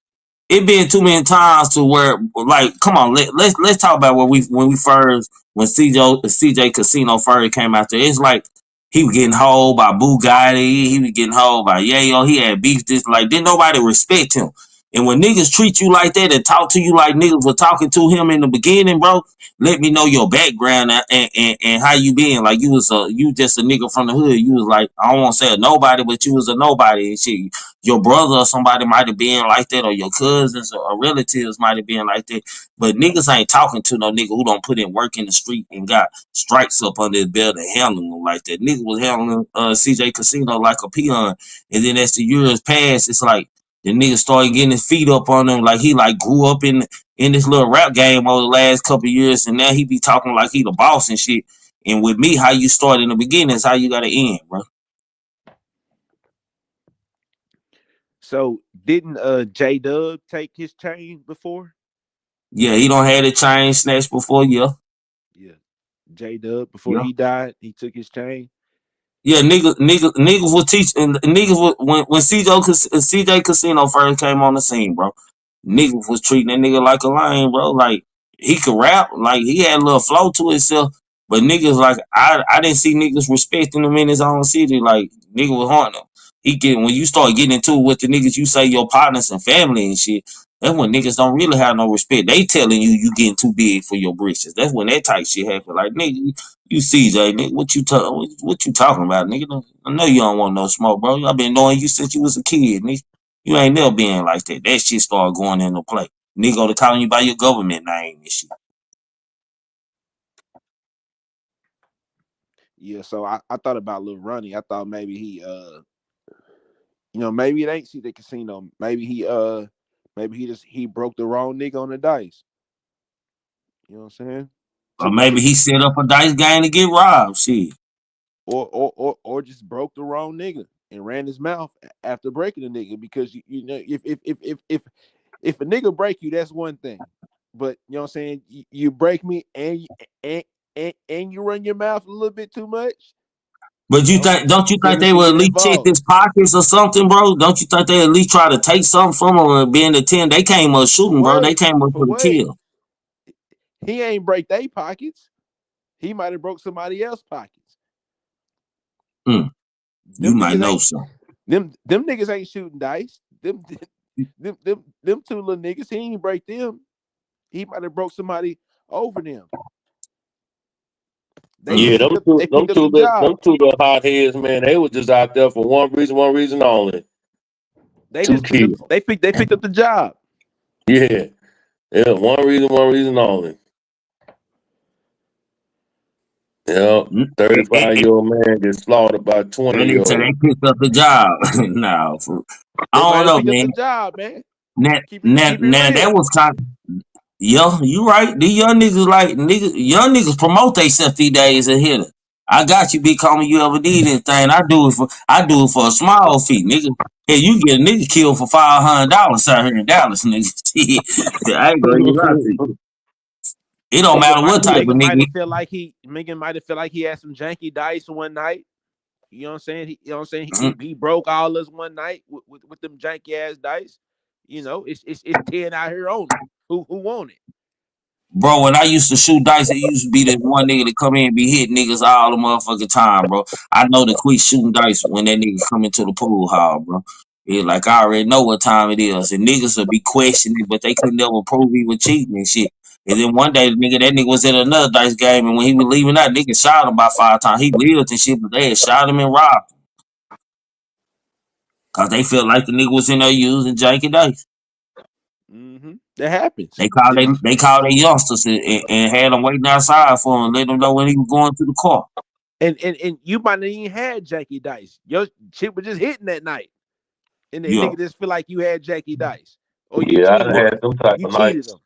it been too many times to where, like, come on, let's talk about when we first, when CJ Casino first came out there. It's like he was getting hold by Bugatti, he was getting hold by Yayo, he had beef, this, like, didn't nobody respect him. And when niggas treat you like that and talk to you like niggas were talking to him in the beginning, bro, let me know your background and how you been. Like you just a nigga from the hood. You was like, I don't want to say a nobody, but you was a nobody and shit. Your brother or somebody might have been like that, or your cousins or relatives might have been like that. But niggas ain't talking to no nigga who don't put in work in the street and got stripes up under his belt and handling them like that. Nigga was handling CJ Casino like a peon. And then as the years passed, it's like the nigga started getting his feet up on him, like he like grew up in this little rap game over the last couple of years, and now he be talking like he the boss and shit. And with me, how you start in the beginning is how you gotta end, bro. So didn't J Dub take his chain before? Yeah, he don't had a chain snatched before, yeah. Yeah. J Dub before he died, he took his chain. Yeah, niggas was teaching. Niggas was, when CJ Casino first came on the scene, bro. Niggas was treating that nigga like a lion, bro. Like he could rap, like he had a little flow to himself. But niggas like I didn't see niggas respecting him in his own city. Like nigga was haunting him. When you start getting into it with the niggas you say your partners and family and shit. That's when niggas don't really have no respect. They telling you getting too big for your britches. That's when that type shit happen. Like nigga, you CJ, nigga, what you talking about, nigga? I know you don't want no smoke, bro. I've been knowing you since you was a kid, nigga. You ain't never been like that. That shit started going into play. Nigga go to calling you by your government name and shit. Yeah, so I thought about Lil Ronnie. I thought maybe he maybe it ain't CJ Casino. Maybe he broke the wrong nigga on the dice. You know what I'm saying? Or maybe he set up a dice game to get robbed, shit. Or just broke the wrong nigga and ran his mouth after breaking the nigga, because you know if a nigga break you, that's one thing. But you know what I'm saying, you break me and you run your mouth a little bit too much. But don't you think they would at least check his pockets or something, bro? Don't you think they at least try to take something from him or being the 10? They came up shooting, bro. They came up for the kill. He ain't break their pockets. He might have broke somebody else's pockets. You might know something. Them niggas ain't shooting dice. Them two little niggas, he ain't break them. He might have broke somebody over them. Them two little hot heads, man. They were just out there for one reason only. They picked up the job. Yeah, one reason only. Yeah, 35-year-old man gets slaughtered by 20-year-old. They picked up the job. No, I don't know, man. The job, man. Now that was kind of, yeah, you right. These young niggas young niggas promote themselves these days and hit it. I got you, big homie. You ever need anything? I do it for a small fee, nigga. Hey, you get a nigga killed for $500 out here in Dallas, nigga. I ain't gonna lie to you. It don't matter what type of nigga. Megan might have felt like he had some janky dice one night. You know what I'm saying? He broke all us one night with them janky ass dice. You know, it's 10 out here on it. Who want it? Bro, when I used to shoot dice, it used to be that one nigga to come in and be hitting niggas all the motherfucking time, bro. I know to quit shooting dice when that nigga come into the pool hall, bro. It's like I already know what time it is. And niggas would be questioning, but they could never prove he was cheating and shit. And then one day, that nigga was at another dice game, and when he was leaving that, nigga shot him about 5 times. He lived and shit, but they had shot him and robbed him. Cause they felt like the nigga was in there using janky dice. That happens. They called their youngsters and had them waiting outside for him, let them know when he was going to the car. And you might not even had janky dice. Your shit was just hitting that night. And the nigga just feel like you had janky dice. Or you Yeah, cheated I had them type you of cheated nights. them.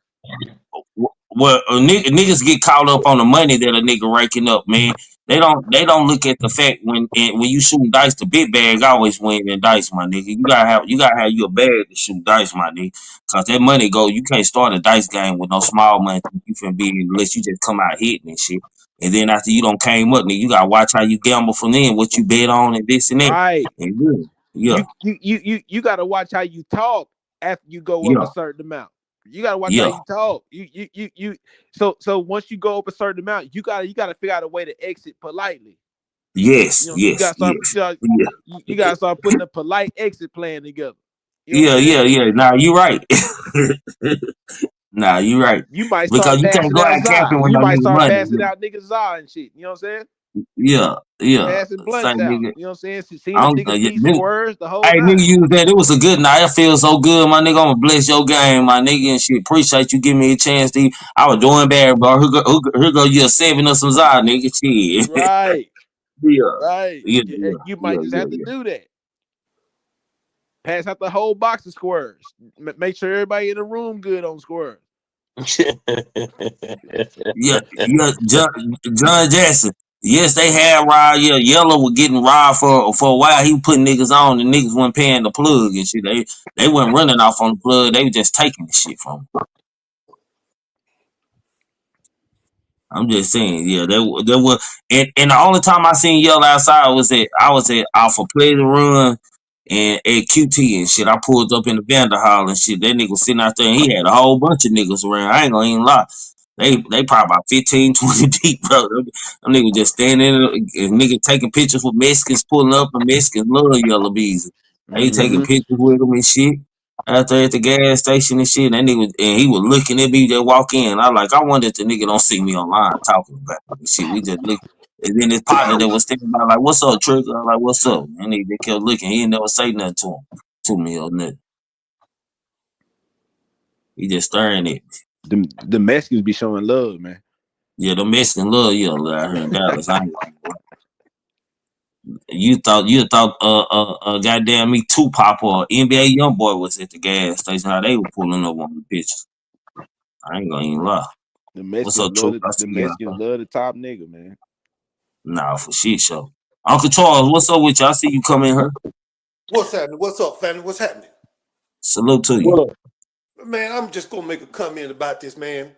Well, niggas get caught up on the money that a nigga raking up, man. They don't look at the fact when you shooting dice, the big bag always win in dice, my nigga. You gotta have you a bag to shoot dice, my nigga. Cause that money go, you can't start a dice game with no small money you can be unless you just come out hitting and shit. And then after you don't came up, nigga, you gotta watch how you gamble from then, what you bet on and this and that. Right. And yeah. You gotta watch how you talk after you go up a certain amount. You gotta watch how you talk. So once you go up a certain amount, you gotta figure out a way to exit politely. Yes, you gotta start putting a polite exit plan together. Yeah. Nah, you right. Nah, you right. You might because start you can't passing go out out camping Zod. with You no might nigga start money. passing out niggas Zod and shit. You know what I'm saying? Yeah. Passing blunts Same out. nigga. You know what I'm saying? Seeing the niggas need nigga, squares the whole hey, night. nigga, use that. It was a good night. It feels so good, my nigga. I'ma bless your game, my nigga, and shit. Appreciate you giving me a chance to. I was doing bad, bro. Here go you a 7 or some Zod, nigga. Shit. Right. Right. Yeah. You might just have to do that. Pass out the whole box of squares. Make sure everybody in the room good on squares. John Jackson. Yes, they had Rod. Yeah, Yella was getting Rod for a while. He was putting niggas on, and niggas weren't paying the plug and shit. They weren't running off on the plug. They were just taking the shit from him. I'm just saying, yeah, there was, and the only time I seen Yella outside was I was at Alpha Pleasure Run and at QT and shit. I pulled up in the Vandal Hall and shit. That nigga was sitting out there and he had a whole bunch of niggas around. I ain't gonna even lie. They probably about 15, 20 deep, bro. Them niggas just standing and niggas taking pictures with Mexicans pulling up, and Mexicans love Yella Beezy. They taking pictures with them and shit. Out there at the gas station and shit, and he was looking at me to walk in. I wonder if the nigga don't see me online talking about it and shit. We just look, and then his partner that was standing by like, "What's up, Trigger?" I'm like, "What's up?" And they kept looking. He didn't never say nothing to me or nothing. He just staring at me. The Mexicans be showing love, man. Yeah, the Mexican love Yella out here in Dallas. You thought goddamn me Tupac or NBA Youngboy was at the gas station, how they were pulling up on the pictures. I ain't gonna even lie. The Mexicans love the top nigga, man. Nah, for shit show. Uncle Charles, what's up with you? I see you come in here. What's happening? What's up, family? What's happening? Salute to you. Man, I'm just gonna make a comment about this, man.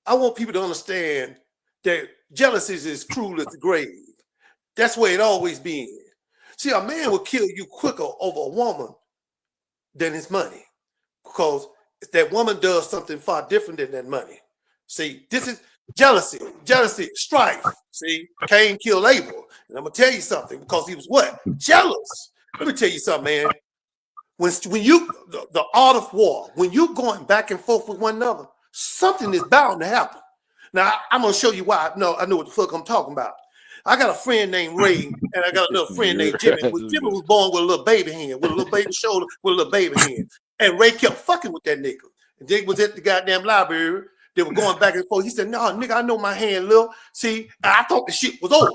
I want people to understand that jealousy is as cruel as the grave. That's where it always been. See, a man will kill you quicker over a woman than his money, because if that woman does something far different than that money. See, this is jealousy, strife. See, Cain killed Abel. And I'm gonna tell you something, because he was what? Jealous. Let me tell you something, man. When you the art of war, when you're going back and forth with one another, something is bound to happen. Now, I'm gonna show you why. I know what the fuck I'm talking about. I got a friend named Ray, and I got another friend named Jimmy. Jimmy was born with a little baby hand, with a little baby shoulder, with a little baby hand. And Ray kept fucking with that nigga. And they was at the goddamn library. They were going back and forth. He said, "No, nigga, I know my hand little." See, I thought the shit was over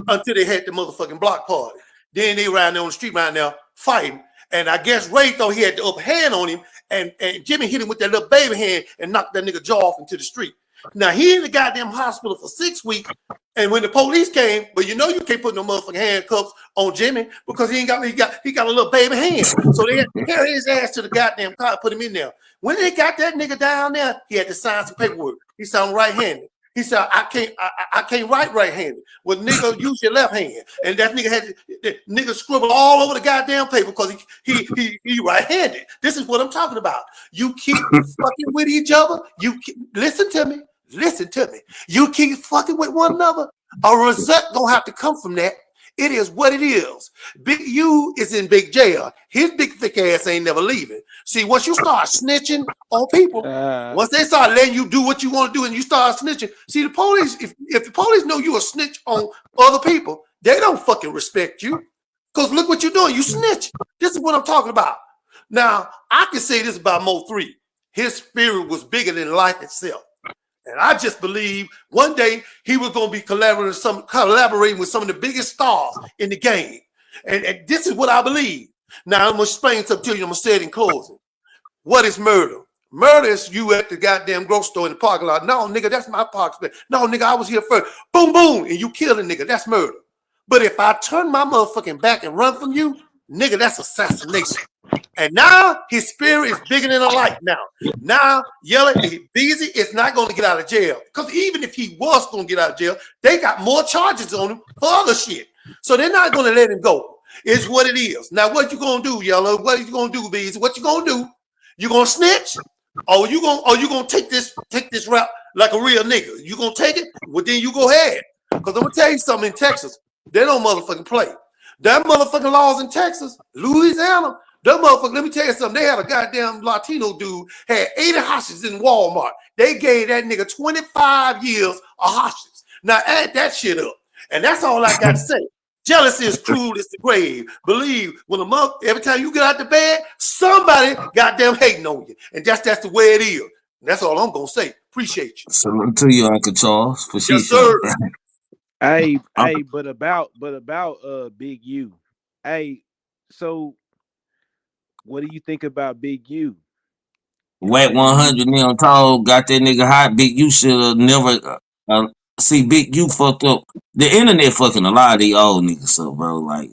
until they had the motherfucking block party. Then they ran there on the street right now fighting. And I guess Ray thought he had the upper hand on him, and Jimmy hit him with that little baby hand and knocked that nigga jaw off into the street. Now, he in the goddamn hospital for 6 weeks, and when the police came, but you know you can't put no motherfucking handcuffs on Jimmy because he got a little baby hand. So they had to carry his ass to the goddamn car, put him in there. When they got that nigga down there, he had to sign some paperwork. He sounded right-handed. He said, I can't write right-handed. Well, nigga, use your left hand. And that nigga had the nigga scribble all over the goddamn paper because he right-handed. This is what I'm talking about. You keep fucking with each other. Listen to me. You keep fucking with one another. A result gonna have to come from that. It is what it is. Big U is in big jail. His big thick ass ain't never leaving. See, once you start snitching on people, once they start letting you do what you want to do and you start snitching, see the police, if the police know you a snitch on other people, they don't fucking respect you. Because look what you're doing. You snitch. This is what I'm talking about. Now, I can say this about MO3. His spirit was bigger than life itself. And I just believe one day he was going to be collaborating with some of the biggest stars in the game. And this is what I believe. Now, I'm going to explain something to you. I'm going to say it in closing. What is murder? Murder is you at the goddamn grocery store in the parking lot. No, nigga, that's my parking space. No, nigga, I was here first. Boom, boom, and you kill a nigga. That's murder. But if I turn my motherfucking back and run from you, nigga, that's assassination. And now his spirit is bigger than a light now. Yella Beezy is not going to get out of jail. Because even if he was going to get out of jail, they got more charges on him for other shit. So they're not going to let him go. It's what it is. Now, what you going to do, Yella? What are you going to do, Beezy? What you going to do? You going to snitch? Or you going to take this route like a real nigga? You going to take it? Well, then you go ahead. Because I'm going to tell you something in Texas. They don't motherfucking play. That motherfucking laws in Texas, Louisiana, that motherfucker, let me tell you something. They had a goddamn Latino dude, had 80 hostages in Walmart. They gave that nigga 25 years of hostages. Now add that shit up. And that's all I got to say. Jealousy is cruel as the grave. Believe when every time you get out the bed, somebody goddamn hating on you. And that's the way it is. And that's all I'm gonna say. Appreciate you. Salute to you, Uncle Charles. Yes, sir. Hey, but about Big U. Hey, so what do you think about Big U? Wack 100 them told got that nigga hot. Big U should have never see Big U fucked up. The internet fucking a lot of these old niggas up, bro. Like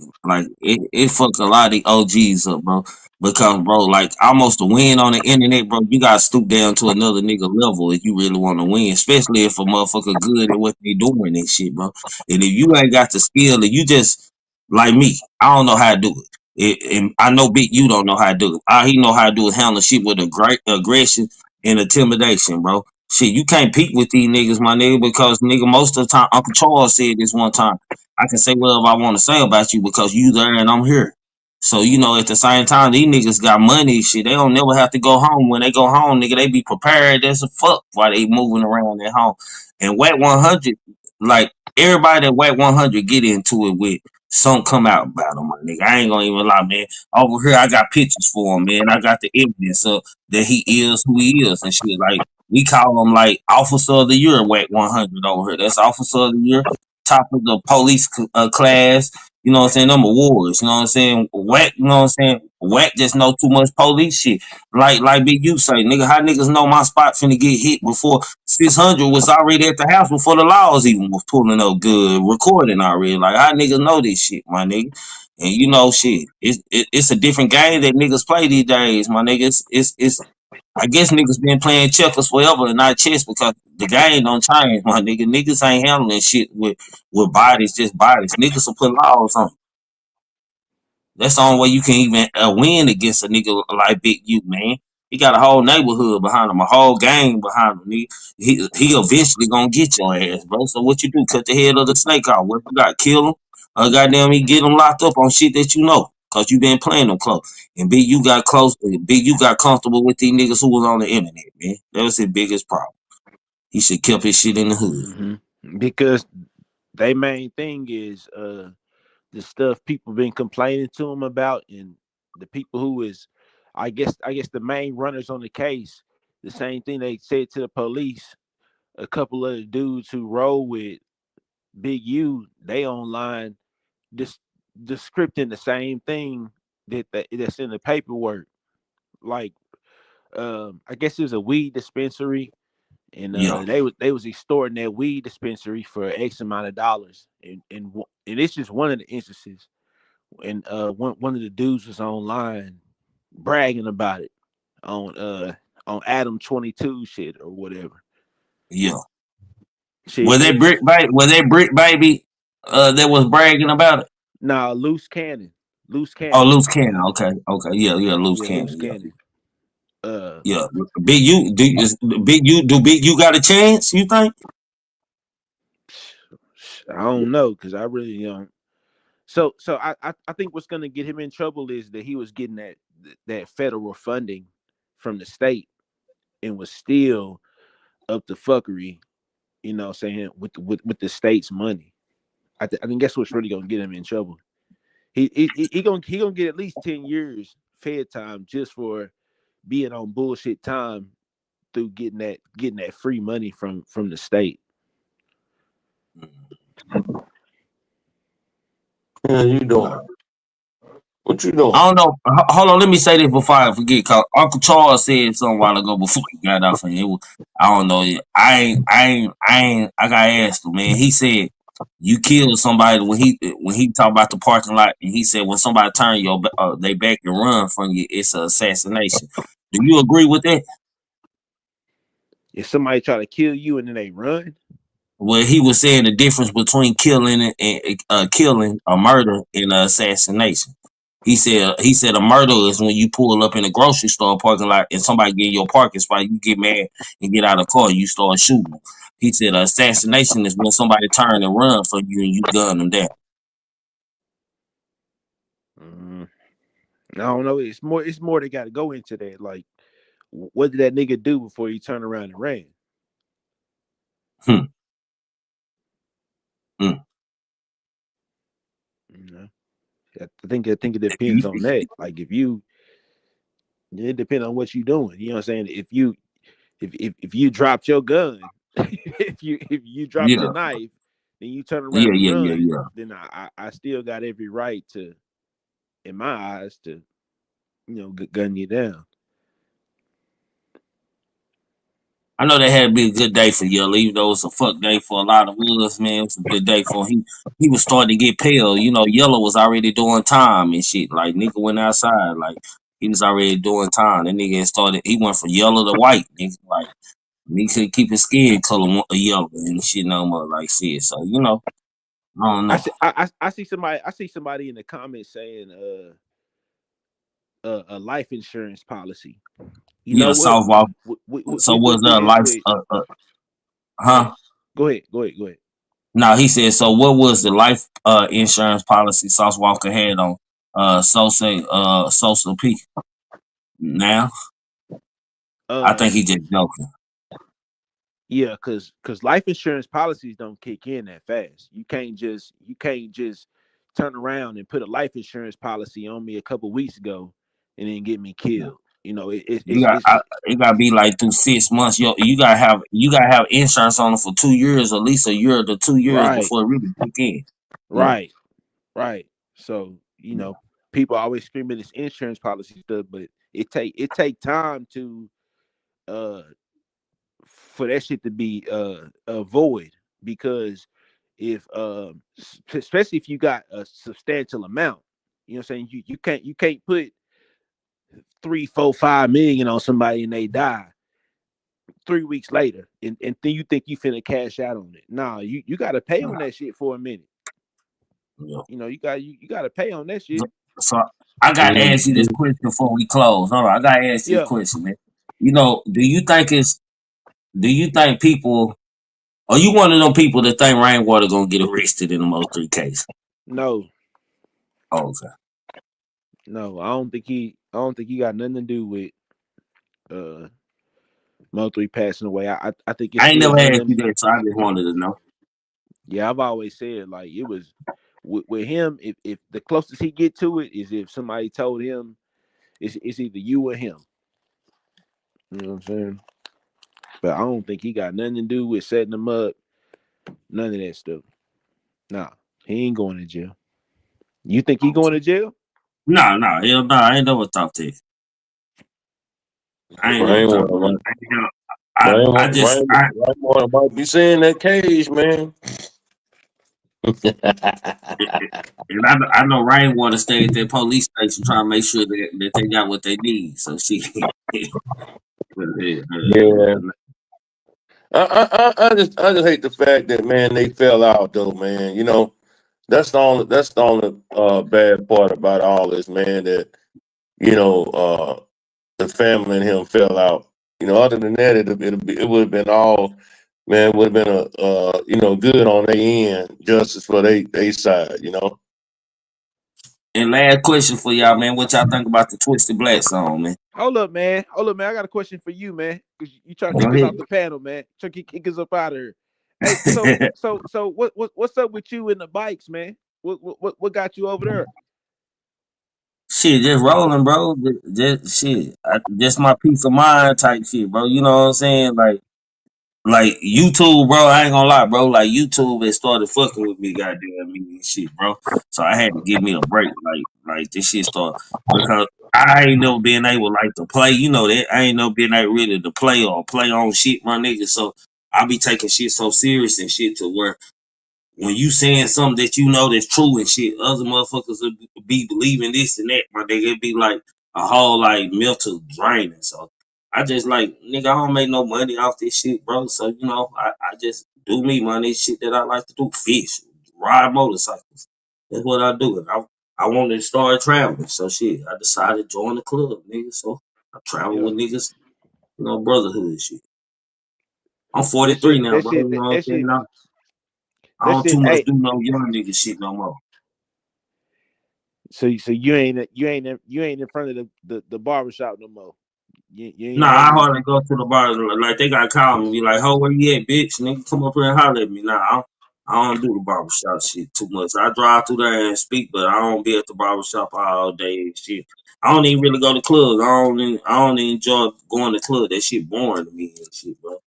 it fucked a lot of these OGs up, bro. Because bro, like almost to win on the internet, bro, you gotta stoop down to another nigga level if you really want to win, especially if a motherfucker good at what they doing and shit, bro. And if you ain't got the skill, and you just like me, I don't know how to do it. And I know Big U don't know how to do it. All he know how to do is handle shit with a great aggression and intimidation, bro. Shit, you can't peek with these niggas, my nigga, because nigga, most of the time, Uncle Charles said this one time, I can say whatever I want to say about you because you there and I'm here. So, you know, at the same time, these niggas got money, shit. They don't never have to go home. When they go home, nigga, they be prepared as a fuck while they moving around at home. And Wack 100, like, everybody that Wack 100 get into it with, some come out about him, my nigga. I ain't gonna even lie, man. Over here, I got pictures for him, man. I got the evidence of that he is who he is and shit. Like, we call him, like, Officer of the Year, Wack 100 over here. That's Officer of the Year, top of the police class. You know what I'm saying? Them awards. You know what I'm saying? Wack, you know what I'm saying? Wack just know too much police shit. Like Big U say, nigga, how niggas know my spot finna get hit before 600 was already at the house before the laws even was pulling up good, recording already. Like, how niggas know this shit, my nigga? And you know, shit, it's a different game that niggas play these days, my nigga. It's I guess niggas been playing checkers forever and not chess because the game don't change, my nigga. Niggas ain't handling shit with bodies, just bodies. Niggas will put laws on. That's the only way you can even win against a nigga like Big U, man. He got a whole neighborhood behind him, a whole gang behind him. He eventually gonna get your ass, bro. So what you do? Cut the head of the snake off. What you got? Kill him? Goddamn, he get him locked up on shit that you know, cause you been playing them close. And Big U got close. Big U got comfortable with these niggas who was on the internet, man. That was his biggest problem. He should kept his shit in the hood. Mm-hmm. Because their main thing is the stuff people been complaining to him about, and the people who is, I guess the main runners on the case, the same thing they said to the police. A couple of the dudes who roll with Big U, they online just descripting the same thing that's in the paperwork. Like, I guess it was a weed dispensary, and Yeah, they was extorting that weed dispensary for X amount of dollars, and it's just one of the instances. And one of the dudes was online bragging about it on Adam 22 shit or whatever. yeah. Shit, Was that Brick Baby? Was that Brick Baby that was bragging about it? nah, loose cannon. Oh, loose cannon. Okay, yeah, loose Yeah, cannon. loose Yeah, cannon. yeah. Big U, do Big U got a chance? You think? I don't know because I really don't. So I think what's gonna get him in trouble is that he was getting that federal funding from the state and was still up to fuckery, you know, saying with the state's money. I think that's what's really gonna get him in trouble. He gonna get at least 10 years fed time just for being on bullshit time through getting that free money from the state. Yeah, you doing? What you doing? I don't know. Hold on, let me say this before I forget. Cause Uncle Charles said something a while ago before he got off of here. I don't know. I got asked him, man. He said you killed somebody when he talked about the parking lot, and he said when somebody turn they back and run from you, it's an assassination. Do you agree with that? If somebody try to kill you and then they run, Well, he was saying the difference between killing and killing, a murder, and an assassination. He said a murder is when you pull up in a grocery store parking lot and somebody get in your parking spot, you get mad and get out of the car and you start shooting. He said assassination is when somebody turn and run from you and you gun them down. I don't know. It's more they got to go into that. Like, what did that nigga do before he turned around and ran? You know, I think it depends on that. Like, it depends on what you doing. You know what I'm saying? If you dropped your gun, if you dropped your knife, then you turn around and run, then I still got every right to, in my eyes, to gun you down. I know that had to be a good day for Yella, even though it's a fuck day for a lot of us, man. It was a good day for him. He was starting to get pale. You know, Yella was already doing time and shit. Like, nigga went outside. Like, he was already doing time. That nigga he went from yellow to white. Nigga, like, nigga could keep his skin color yellow and shit no more, like shit. So, you know, I don't know. I see somebody in the comments saying a life insurance policy. You know what? So was there a life? Huh? Go ahead. No, he said. So what was the life insurance policy Sauce Walka had on Sosa P? Now, I think he just joking. Yeah, cause life insurance policies don't kick in that fast. You can't just turn around and put a life insurance policy on me a couple weeks ago and then get me killed. You know, it gotta be like through 6 months. You gotta have insurance on it for 2 years, at least a year to 2 years before it really kick in. Right. So people always screaming this insurance policy stuff, but it take time to for that shit to be void, because if especially if you got a substantial amount, you know what I'm saying, you can't put 3, 4, 5 million on somebody and they die 3 weeks later and then you think you finna cash out on it. Nah, you gotta pay on that shit for a minute. Yeah. You know, you gotta pay on that shit. So I gotta ask you this question before we close. Hold on, I gotta ask you a question, man. You know, do you think people, are you one of them people that think Rainwater gonna get arrested in the MO3 case? No. Oh, okay. No, I don't think he got nothing to do with MO3 passing away. I think it's, I ain't never asked you that, so I just wanted to know. Yeah, I've always said, like, it was with him, if the closest he get to it is if somebody told him it's either you or him. You know what I'm saying? But I don't think he got nothing to do with setting them up. None of that stuff. Nah, he ain't going to jail. You think he going to jail? No, hell no. I ain't never talked to you. I ain't never talked to you. Rainwater might be saying that cage, man. And I know Rainwater stay at that police station trying to make sure that they got what they need. So she, yeah. I just hate the fact that, man, they fell out though, man. You know, that's the only bad part about all this, man. That the family and him fell out. You know, other than that, it would have been all, man. Would have been a good on their end, justice for they side. You know. And last question for y'all, man. What y'all think about the Twisted Black song, man? Hold up, man. I got a question for you, man. Because you trying to kick us off the panel, man. Trying to kick us up out of here. Hey, so what's up with you and the bikes, man? What got you over there? Shit, just rolling, bro. Just shit. Just my peace of mind type shit, bro. You know what I'm saying? Like YouTube, bro. I ain't gonna lie, bro. Like YouTube has started fucking with me, goddamn me and shit, bro. So I had to give me a break, like this shit started because I ain't never been able like to play. You know that I ain't never been able really to play or play on shit, my nigga. So I be taking shit so serious and shit to where when you saying something that you know that's true and shit, other motherfuckers will be believing this and that, my nigga. It be like a whole like mental draining. So I just like, nigga, I don't make no money off this shit, bro. So, you know, I just do me money, shit that I like to do, fish, ride motorcycles. That's what I do. And I wanted to start traveling. So shit, I decided to join the club, nigga. So I travel Yeah. with niggas, you know, brotherhood shit. I'm That 43 shit. now, That bro. shit. You know what I'm That saying? shit. I That don't shit. too much Hey. do no young nigga shit no more. So you ain't in front of the barbershop no more. You ain't Nah, I hanging. hardly go to the bars. Like they got call me, and be like, "Ho, where you at, bitch? Nigga, come up here and holler at me." Nah, I don't do the barbershop shit too much. I drive through there and speak, but I don't be at the barbershop all day and shit. I don't even really go to clubs. I don't enjoy going to clubs. That shit boring to me and shit, bro.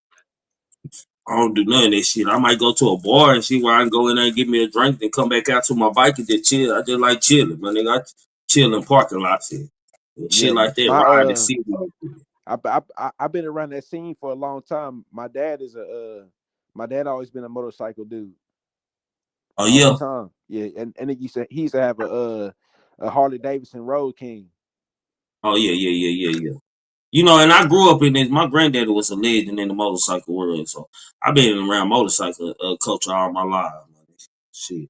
I don't do none of that shit. I might go to a bar and shit where I can go in there and get me a drink, then come back out to my bike and just chill. I just like chilling, my nigga. I chill in parking lots and Yeah. shit like that. My Ride the city. I've been around that scene for a long time. My dad always been a motorcycle dude Oh the whole yeah. time. Yeah, and he used to have a Harley Davidson Road King. Oh yeah. You know, and I grew up in this. My granddaddy was a legend in the motorcycle world, so I've been around motorcycle culture all my life. Shit.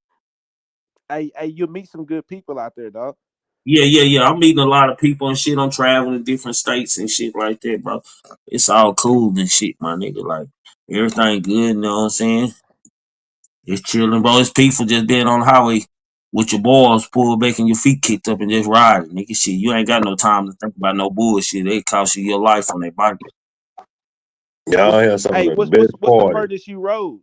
Hey, you'll meet some good people out there, dog. Yeah. I'm meeting a lot of people and shit. I'm traveling to different states and shit like that, bro. It's all cool and shit, my nigga. Like everything good, you know what I'm saying? It's chilling, bro. It's peaceful just being on the highway with your balls pulled back and your feet kicked up and just riding, nigga. Shit, you ain't got no time to think about no bullshit. It cost you your life on that bike. Y'all have some of the best What's the parties. furthest you rode?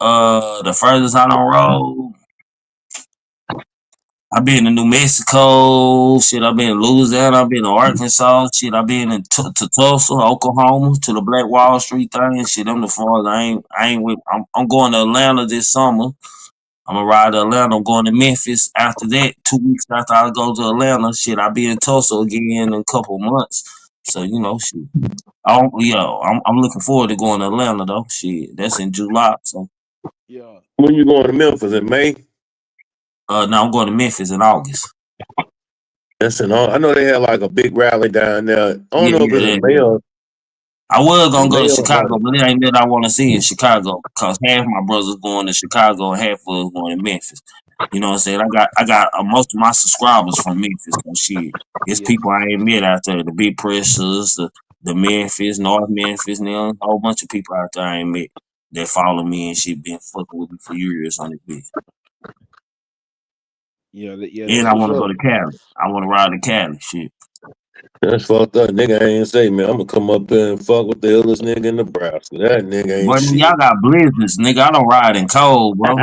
The furthest I don't roll, I've been to New Mexico, shit. I've been to Louisiana. I've been to Arkansas, shit. I've been to Tulsa, Oklahoma, to the Black Wall Street thing, shit. I'm the farthest. I ain't with. I'm going to Atlanta this summer. I'm gonna ride to Atlanta. I'm going to Memphis after that. 2 weeks after I go to Atlanta, shit. I'll be in Tulsa again in a couple months. So you know, shit. I'm looking forward to going to Atlanta though. Shit, that's in July. So Yeah. When you going to Memphis in May? now I'm going to Memphis in August. That's in all. I know they had like a big rally down there. I don't Yeah, know if it's in May yeah. or I was gonna go May to or Chicago, August. but it ain't that I want to see in Chicago because half my brothers going to Chicago and half of us going to Memphis. You know what I'm saying? I got most of my subscribers from Memphis. So shit, it's Yeah. people I ain't met out there. The Big Pressures, the Memphis, North Memphis, and a whole bunch of people out there I ain't met that follow me and shit, been fucking with me for years on this bitch. Yeah. And That's I what's want to go up. to Cali. I want to ride to Cali. Shit. That's fucked up. Nigga ain't say, man, I'm gonna come up there and fuck with the illest nigga in Nebraska. That nigga ain't Boy, shit. y'all got blizzards, nigga. I don't ride in cold, bro.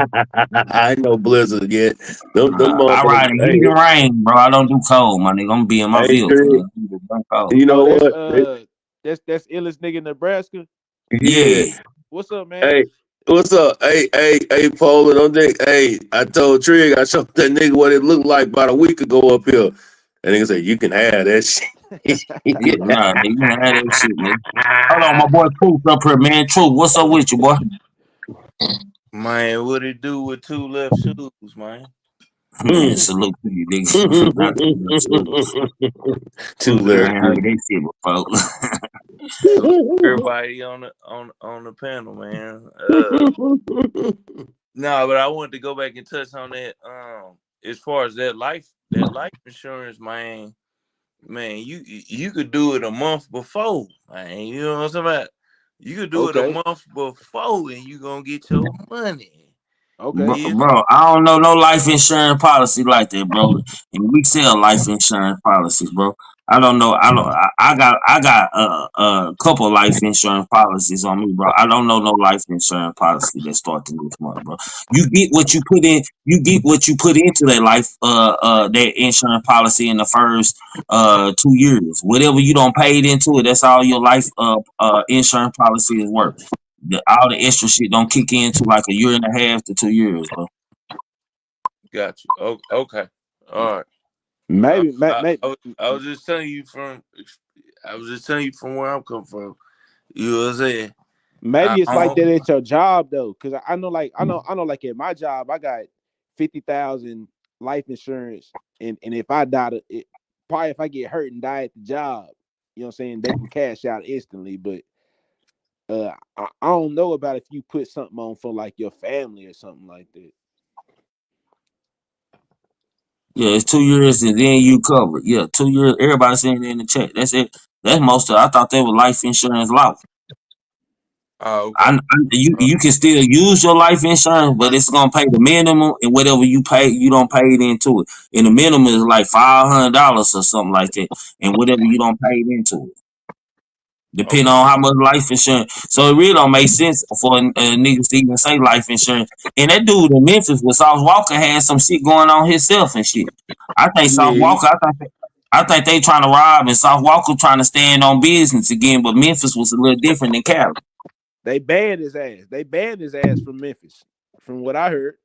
I ain't no blizzard yet. Them I ride motherfuckers. in heat and rain, bro. I don't do cold, my nigga. I'm gonna be in my Hey, vehicle, Trick, nigga. I don't do cold. you Oh, know what? that's illest nigga in Nebraska. Yeah. Yeah. What's up, man? Hey, what's up? Hey, Poland on deck. Hey, I told Trig, I showed that nigga what it looked like about a week ago up here. And nigga said, you can have that shit. Yeah, nah, nigga, you ain't had that shit, nigga. Hold on, my boy Truth up here, man. Truth, what's up with you, boy? Man, what it do with two left shoes, man? Man, salute to you, nigga. Not too much shoes. Two What's I good? left ain't heard shoes. that shit before. Salute everybody on the panel, man. No, but I wanted to go back and touch on that. As far as that life insurance, man, you could do it a month before, man. You know what I'm talking about? You could do it a Okay. month before, and you gonna get your money. Okay. Bro, I don't know no life insurance policy like that, bro. And we sell life insurance policies, bro. I don't know. I got a couple life insurance policies on me, bro. I don't know no life insurance policy that starts this month, bro. You get what you put in. You get what you put into that life that insurance policy in the first 2 years. Whatever you don't paid into it, that's all your life insurance policy is worth. All the extra shit don't kick in to like a year and a half to 2 years, bro. Got you. Okay. All right. Maybe, I was just telling you from. I was just telling you from where I'm coming from. You know what I'm saying? maybe it's like that at your job though, because I know, like I know, like at my job, I got 50,000 life insurance, and if I die, probably if I get hurt and die at the job, you know what I'm saying, they can cash out instantly. But I don't know about if you put something on for like your family or something like that. Yeah, it's 2 years and then you cover. Yeah, 2 years. Everybody saying it in the chat. That's it. That's most of. I thought that was life insurance law. Oh, okay. You can still use your life insurance, but it's gonna pay the minimum, and whatever you pay, you don't pay it into it. And the minimum is like $500 or something like that, and whatever you don't pay it into it, depending on how much life insurance. So it really don't make sense for niggas to even say life insurance. And that dude in Memphis with South Walker had some shit going on himself and shit. I think South Yeah, Walker. I think they trying to rob, and South Walker trying to stand on business again. But Memphis was a little different than Cali. they banned his ass. They banned his ass from Memphis, from what I heard.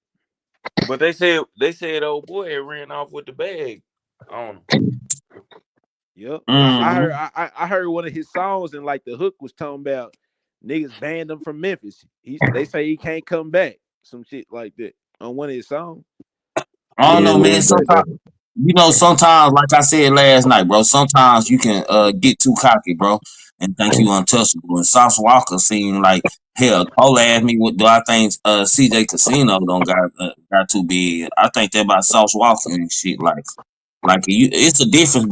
But they said old boy had ran off with the bag on him. Yep. Mm-hmm. I heard one of his songs, and like the hook was talking about niggas banned him from Memphis. They say he can't come back. Some shit like that on one of his songs. I don't Yeah, know, man. man. Sometimes, like I said last night, bro. Sometimes you can get too cocky, bro, and think you untouchable. And Sauce Walker seemed like hell. Cole asked me, "What do I think?" CJ Casino don't got too big. I think that about Sauce Walker and shit. Like it's the difference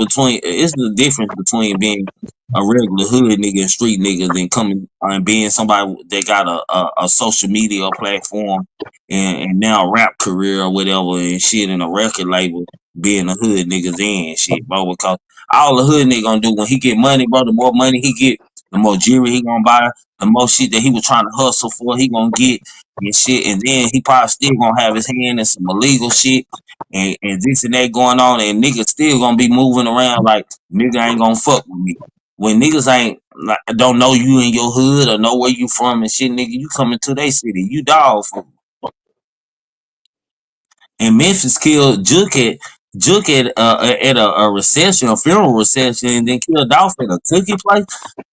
between being a regular hood nigga and street nigga than coming and being somebody that got a social media platform and now a rap career or whatever and shit in a record label being a hood nigga then and shit, bro. Because all the hood nigga gonna do when he get money, bro, the more money he get, the more jewelry he gonna buy, the more shit that he was trying to hustle for, he gonna get and shit. And then he probably still gonna have his hand in some illegal shit and this and that going on, and niggas still gonna be moving around like nigga ain't gonna fuck with me. When niggas ain't like, don't know you in your hood or know where you from and shit, nigga, you coming to their city, you dog for. And Memphis killed Juke at a reception, a funeral reception, and then killed Dolph at a cookie place.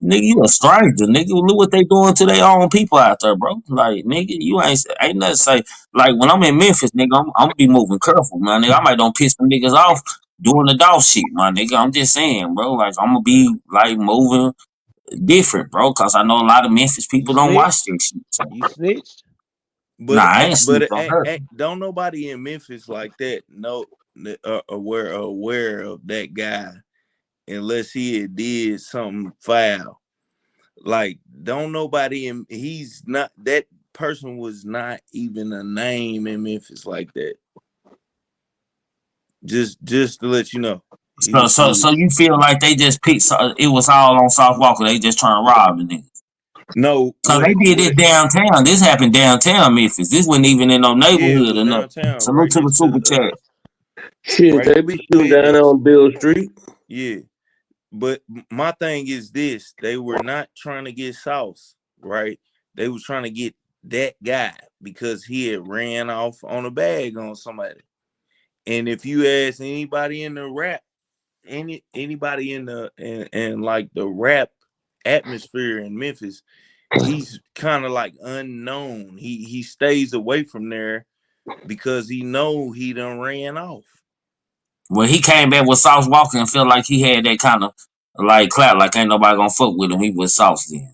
Nigga, you a stranger. Nigga, look what they doing to their own people out there, bro. Like, nigga, you ain't nothing to say. Like, when I'm in Memphis, nigga, I'm gonna be moving careful, man. Nigga, I might don't piss some niggas off doing the Dolph shit, my nigga. I'm just saying, bro. Like, I'm gonna be, like, moving different, bro, because I know a lot of Memphis people don't watch this shit. So. You snitched? Nah, I ain't snitched on her. Don't nobody in Memphis like that know aware of that guy unless he had did something foul. Like, don't nobody in he's not that person was not even a name in Memphis like that. Just to let you know. So you feel like they just picked? It was all on South Walker. They just trying to rob the niggas. No, so they did it downtown. This happened downtown Memphis. This wasn't even in no neighborhood or nothing. Salute right to the super chat. Shit, right they be shooting down there on Bill Street. Yeah, but my thing is this: they were not trying to get Sauce, right? They were trying to get that guy because he had ran off on a bag on somebody. And if you ask anybody in the rap, anybody in the and like the rap atmosphere in Memphis, he's kind of like unknown. He stays away from there because he know he done ran off. Well, he came back with Sauce Walker and felt like he had that kind of like clout, like ain't nobody gonna fuck with him. He was Sauce then.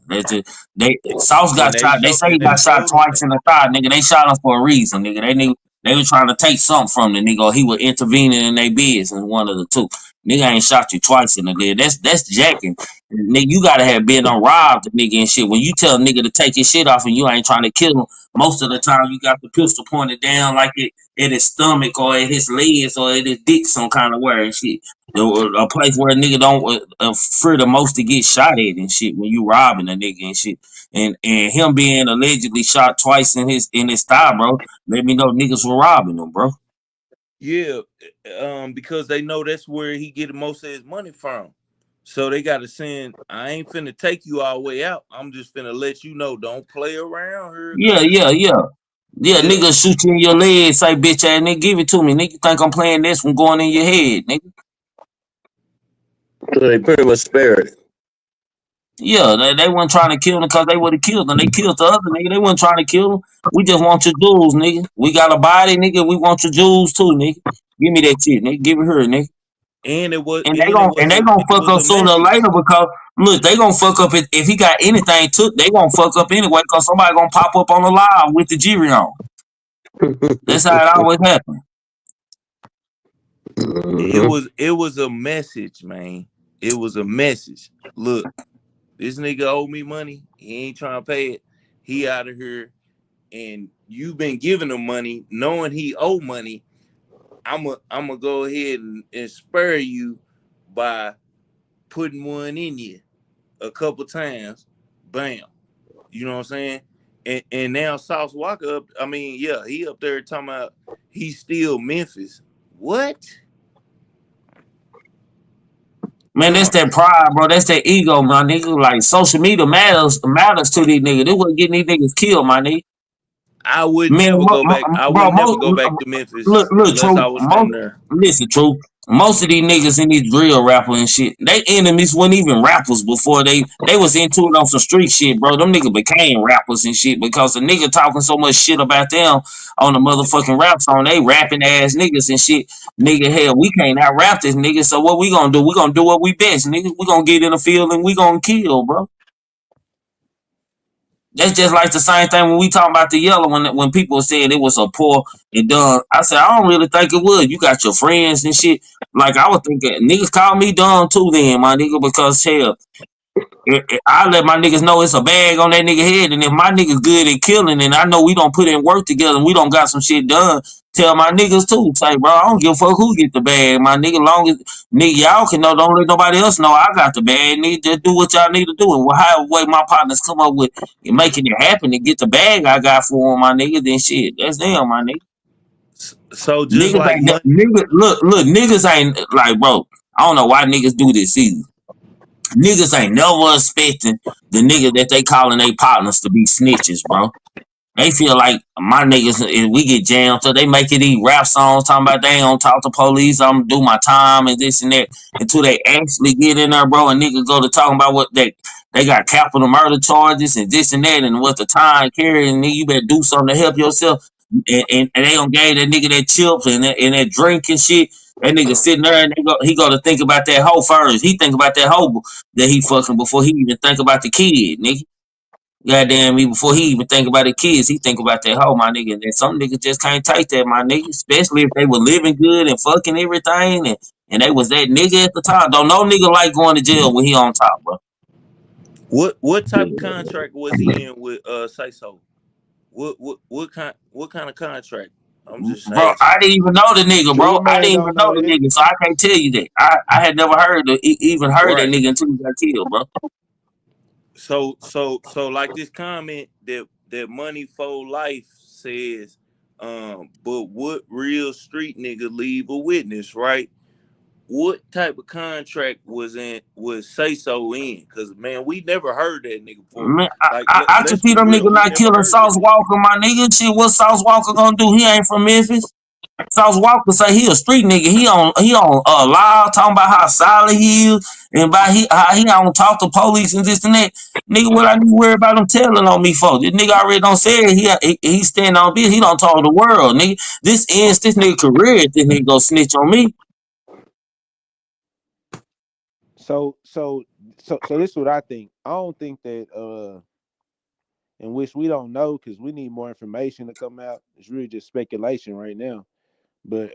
Sauce got shot. They say he got shot twice in the thigh, nigga. They shot him for a reason, nigga. They were trying to take something from the nigga. He was intervening in their business, one of the two. Nigga ain't shot you twice in the leg. That's jacking. Nigga, you gotta have been on robbed the nigga and shit. When you tell a nigga to take his shit off and you ain't trying to kill him, most of the time you got the pistol pointed down like it at his stomach or at his legs or at his dick some kind of way and shit. A place where a nigga don't fear the most to get shot at and shit when you robbing a nigga and shit. And him being allegedly shot twice in his thigh, bro, let me know niggas were robbing him, bro. Yeah, because they know that's where he get most of his money from. So they got to send. I ain't finna take you all the way out. I'm just finna let you know. Don't play around here. Yeah, nigga shoot you in your leg, say bitch ass nigga, give it to me. Nigga, you think I'm playing this one going in your head, nigga. So they pretty much spared it. Yeah, they weren't trying to kill him because they would have killed him. They killed the other nigga. They weren't trying to kill him. We just want your jewels, nigga. We got a body, nigga. We want your jewels too, nigga. Give me that shit, nigga. Give it her, nigga. And it was And they gonna fuck up a sooner or message. later because look, they gonna fuck up if he got anything took. They gonna fuck up anyway because somebody gonna pop up on the live with the jury on. That's how it always happens. It was a message, man. It was a message. Look, this nigga owe me money. He ain't trying to pay it. He out of here, and you've been giving him money, knowing he owe money. I'm go ahead and spur you by putting one in you a couple times. Bam. You know what I'm saying? And now Sauce Walka up. I mean, yeah, he up there talking about he's still Memphis. What? Man, that's that pride, bro. That's that ego, my nigga. Like social media matters to these niggas. They wasn't getting these niggas killed, my nigga. I would Man, never go back. I bro, would never go back to Memphis look, unless true. I was from there. Listen, true. Most of these niggas in these drill rappers and shit, they enemies weren't even rappers before they was into it on some street shit, bro. Them niggas became rappers and shit because the nigga talking so much shit about them on the motherfucking rap song. They rapping ass niggas and shit. Nigga, hell, we can't out rap this nigga. So what we gonna do? We gonna do what we best, nigga. We gonna get in the field and we gonna kill, bro. That's just like the same thing when we talking about the Yella when people said it was a poor and done. I said I don't really think it would. You got your friends and shit. Like I would think that niggas call me dumb too, then my nigga, because hell, I let my niggas know it's a bag on that nigga head, and if my niggas good at killing, and I know we don't put in work together, and we don't got some shit done. Tell my niggas too, say bro, I don't give a fuck who get the bag, my nigga. Long as nigga y'all can know, don't let nobody else know I got the bag. Nigga, just do what y'all need to do, and however way my partners come up with making it happen to get the bag I got for them, my nigga. Then shit, that's them, my nigga. So just like Look, niggas ain't like bro. I don't know why niggas do this either. Niggas ain't never expecting the nigga that they calling their partners to be snitches, bro. They feel like my niggas, if we get jammed, so they make it these rap songs talking about they ain't gonna talk to police, I'm gonna do my time and this and that until they actually get in there, bro. And niggas go to talking about what they got capital murder charges and this and that and what the time carry, and nigga, you better do something to help yourself. And they gonna give that nigga that chips and that drink and shit. That nigga sitting there and he go to think about that hoe first. He think about that hoe that he fucking before he even think about the kid, nigga. Goddamn me, before he even think about the kids, he think about that hoe, my nigga. And some niggas just can't take that, my nigga. Especially if they were living good and fucking everything and they was that nigga at the top. Don't no nigga like going to jail when he on top, bro. what type of contract was he in with Say So? What kind of contract? I'm just Bro, asking. I didn't even know the nigga, bro. Trigger I man didn't even don't know know the that. nigga, so I can't tell you that. I had never even heard that Right. nigga until he got killed, bro. So like this comment that Money for Life says, but what real street nigga leave a witness, right? What type of contract was Say So in? Cause man, we never heard that nigga before. Man, Like I can let's see be them real, niggas we not never killing heard that Sauce nigga. Walker, my nigga. Shit, what Sauce Walker gonna do? He ain't from Memphis. Sauce Walker say he a street nigga. He on live talking about how solid he is and about how he don't talk to police and this and that. Nigga, what I need to worry about him telling on me for? This nigga already don't say it. He stand on this. He don't talk to the world, nigga. This ends this nigga career if this nigga go snitch on me. So this is what I think. I don't think that in which we don't know because we need more information to come out. It's really just speculation right now. But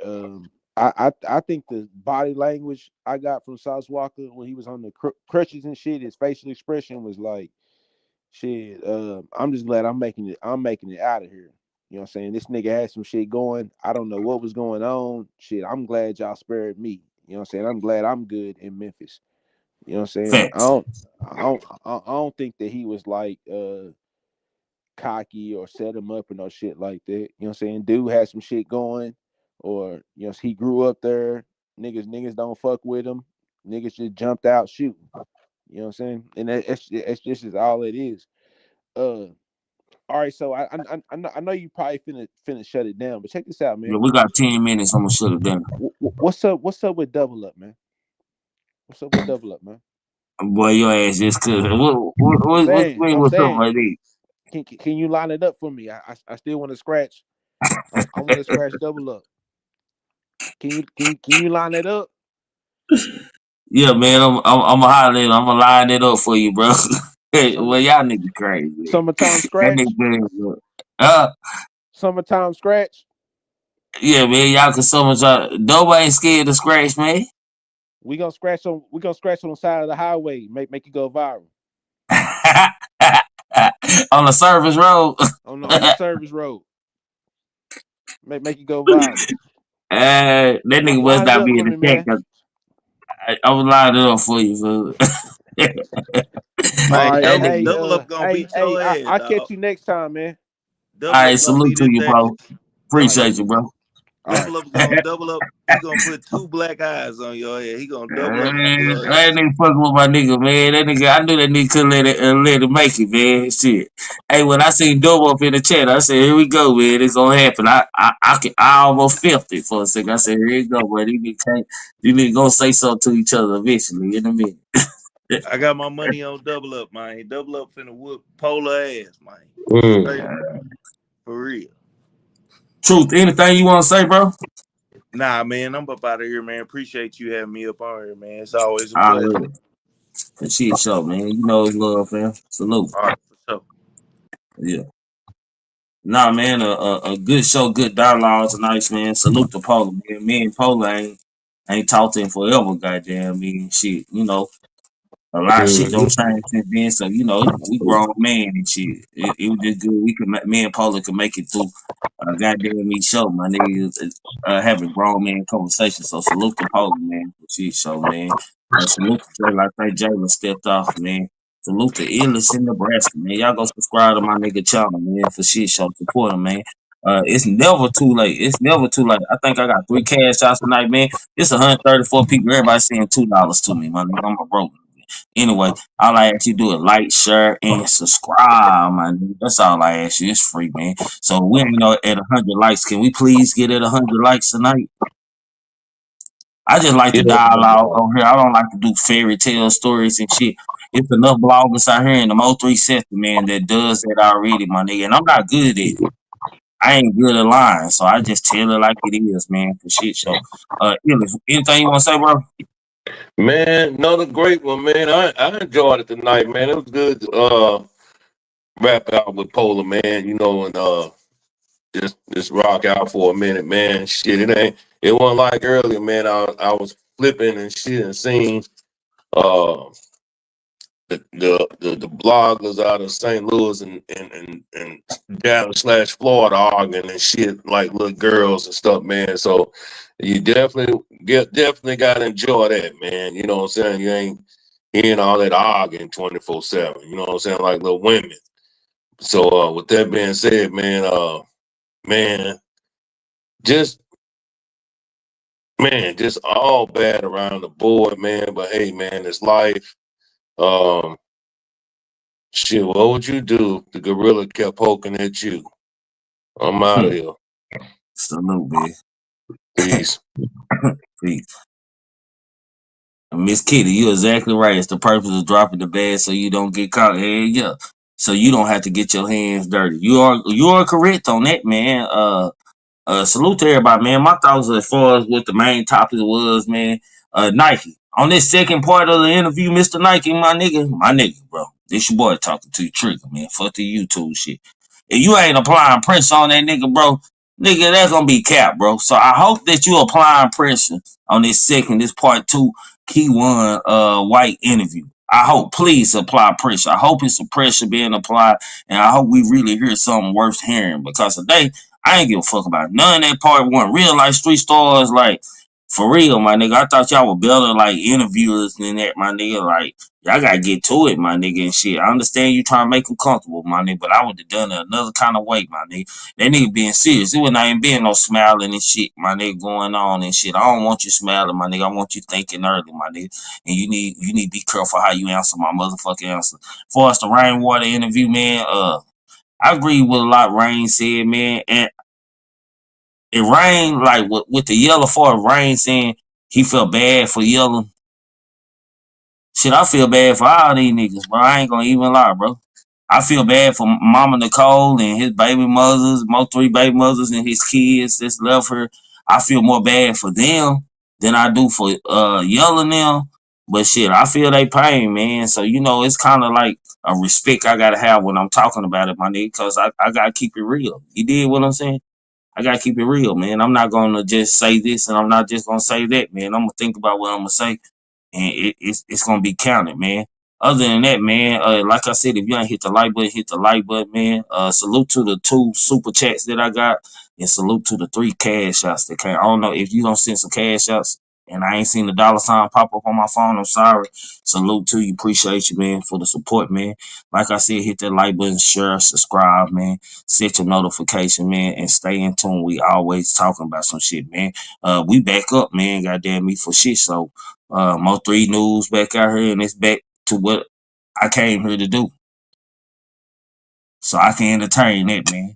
I think the body language I got from Sauce Walker when he was on the crutches and shit, his facial expression was like shit. I'm just glad I'm making it. I'm making it out of here. You know what I'm saying? This nigga had some shit going. I don't know what was going on. Shit, I'm glad y'all spared me. You know what I'm saying? I'm glad I'm good in Memphis. You know what I'm saying? Facts. I don't think that he was like cocky or set him up or no shit like that. You know what I'm saying? Dude had some shit going, or he grew up there. Niggas don't fuck with him. Niggas just jumped out shooting. You know what I'm saying? And that's just is all it is. All right, so I know you probably finna shut it down, but check this out, Yeah, man. we got 10 minutes. I'm gonna shut it down. What's up? What's up with Double Up, man? What's up with Double Up, man? Boy, your ass just could. What you mean I'm with something saying, like that? can you line it up for me? I still want to scratch. I want to scratch Double Up. Can you line it up? Yeah, man, I'm gonna holler at. I'm gonna line it up for you, bro. Some Well, y'all niggas crazy. summertime That scratch. nigga, uh, Summertime scratch. yeah, man, y'all can summon y'all. Nobody ain't scared to scratch, man. We gonna scratch on the side of the highway. Make it go viral On the service road. on the service road. Make it go viral. That nigga must Line it not up be for in the me, chat. man. 'Cause I was lining it up for you, fool. All Man, right, That double nigga. double up gonna beat hey, your ass, I dog. catch you next time, man. All Double right, up gonna salute beat to his you, ass. bro. All right, Appreciate you, salute. bro. All right. Double up gonna double up. He gonna put two black eyes on your head. He gonna double up on your head. That nigga fucking with my nigga, man. That nigga, I knew that nigga couldn't let it make it, man. Shit. Hey, when I seen Double up in the chat, I said, "Here we go, man. It's gonna happen." I almost felt it for a second. I said, "Here you go, but these niggas gonna say something to each other eventually in a minute." I got my money on double up, man. Double up finna whoop polar ass, man. Straight up, Mm. for real. Truth, anything you want to say, bro? Nah, man, I'm up out of here, man. Appreciate you having me up on here, man. It's always a pleasure. Already. For shit show, man. You know it's love, fam. Salute. All right, for sure. Yeah. Nah, man, a good show, good dialogue tonight, man. Salute to Polar, man. Me and Polar ain't talked in forever, goddamn me. Shit, a lot of shit don't Mhm. change since then. So we grown man and shit. It was just good. Me and Paula could make it through. Goddamn me show, my niggas having grown man conversation. So salute to Paula, man. For shit show, man. Salute to Jay, like that Jalen stepped off, man. Salute to Illis in Nebraska, man. Y'all go subscribe to my nigga channel, man. For shit show, support him, man. It's never too late. It's never too late. I think I got 3 cash shots tonight, man. It's 134 people. Everybody saying $2 to me, my nigga. I'm a broke. Anyway, all I ask you do is like, share, and subscribe, man. That's all I ask you. It's free, man. So we ain't at 100 likes. Can we please get at 100 likes tonight? I just like Yeah, the dialogue over here. I don't like to do fairy tale stories and shit. It's enough bloggers out here in the MO3 sector, man, that does that already, my nigga. And I'm not good at it. I ain't good at lying, so I just tell it like it is, man, for shit show. Anything you want to say, bro? man, another great one, man. I enjoyed it tonight, man. It was good to wrap out with Polar, man. And just rock out for a minute, man. Shit, it wasn't like earlier, man. I was flipping and shit and seeing uh the bloggers out of St. Louis and Dallas/Florida arguing and shit like little girls and stuff, man. So you definitely gotta enjoy that, man. You know what I'm saying? You ain't hearing all that arguing 24/7. You know what I'm saying? Like little women. So with that being said, man, just just all bad around the board, man. But hey, man, it's life. Um, Shit, what would you do if the gorilla kept poking at you? I'm out of here. Salute, man. Peace. Peace. Miss Kitty, you're exactly right. It's the purpose of dropping the bag so you don't get caught. Hell yeah. So you don't have to get your hands dirty. You are correct on that, man. Salute to everybody, man. My thoughts as far as what the main topic was, man. Nike. On this second part of the interview, Mr. Nike, my nigga, bro. This your boy talking to you, Trigger, man. Fuck the YouTube shit. If you ain't applying pressure on that nigga, bro, nigga, that's gonna be cap, bro. So I hope that you applying pressure on this part 2 Keywon White interview. I hope, please apply pressure. I hope it's a pressure being applied, and I hope we really hear something worth hearing, because today, I ain't give a fuck about none of that part one. Real life street stars, like, for real, my nigga. I thought y'all were better, like, interviewers than that, my nigga. Like, y'all gotta get to it, my nigga, and shit. I understand you trying to make them comfortable, my nigga, but I would have done it another kind of way, my nigga. That nigga being serious. It wouldn't even being no smiling and shit, my nigga, going on and shit. I don't want you smiling, my nigga. I want you thinking early, my nigga. And you need to be careful how you answer my motherfucking answer. As far as the Rainwater interview, man, I agree with a lot Rain said, man. And it Rain, like with the Yella, for Rain saying he felt bad for Yella. Shit, I feel bad for all these niggas, bro. I ain't gonna even lie, bro. I feel bad for Mama Nicole and his baby mothers, MO3 baby mothers and his kids that's left her. I feel more bad for them than I do for Yelling them. But shit, I feel they pain, man. So, you know, it's kind of like a respect I gotta have when I'm talking about it, my nigga, because I gotta keep it real. You did what I'm saying? I gotta keep it real, man. I'm not gonna just say this and I'm not just gonna say that, man. I'm gonna think about what I'm gonna say, and it's gonna be counted, man. Other than that, man, like I said, if you ain't hit the like button, hit the like button, man. Salute to the 2 super chats that I got, and salute to the 3 cash outs that came. I don't know if you don't send some cash outs, and I ain't seen the $ pop up on my phone. I'm sorry. Salute to you, appreciate you, man, for the support, man. Like I said, hit that like button, share, subscribe, man. Set your notification, man, and stay in tune. We always talking about some shit, man. We back up, man. Goddamn me for shit. So, MO3 news back out here, and it's back to what I came here to do. So I can entertain that, man.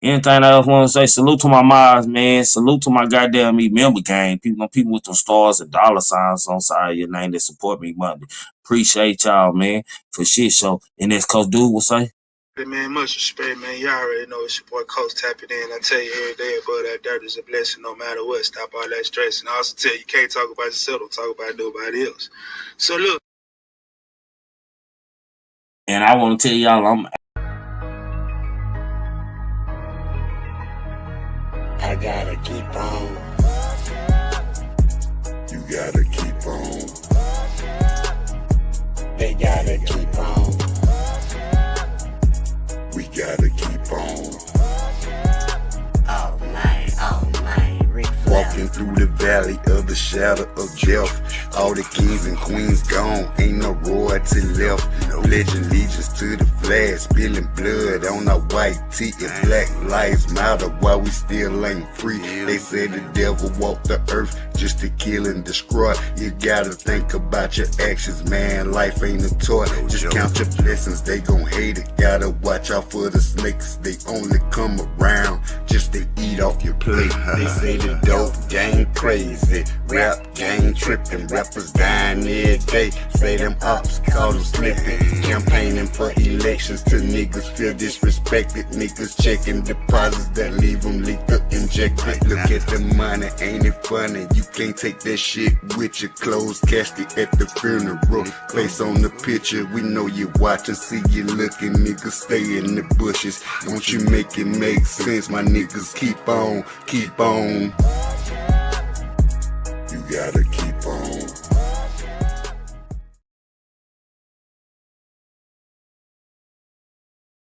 Anything else I want to say? Salute to my mods, man. Salute to my goddamn me member gang. People with them stars and $ on side of your name that support me Monday. Appreciate y'all, man, for shit. So, and as Coach Dude will say. Hey man, much respect, man. Y'all already know it's your boy Coach tapping in. I tell you every day, but that dirt is a blessing no matter what. Stop all that stress. And I also tell you can't talk about yourself, don't talk about nobody else. So look. And I want to tell y'all I gotta keep on. You gotta keep on. They gotta keep on. We gotta keep on. All night, Walking through the valley of the shadow of death. All the kings and queens gone, ain't no royalty left. Pledging allegiance to the flag, spilling blood on our white tee and Black Lives Matter while we still ain't free. They say the devil walked the earth just to kill and destroy. You gotta think about your actions, man. Life ain't a toy. Just count your blessings, they gon' hate it. Gotta watch out for the snakes, they only come around just to eat off your plate. They say the dope game crazy, rap game tripping, rappers dying every day. Say them ops call them slipping, campaigning for elections till niggas feel disrespected. Niggas checking deposits that leave them leaked up injected. Look at the money, ain't it funny? You can't take that shit with your closed casket at the funeral. Face on the picture, we know you watching, see you looking, niggas stay in the bushes. Don't you make it make sense, my niggas, keep on, keep on. You gotta keep on.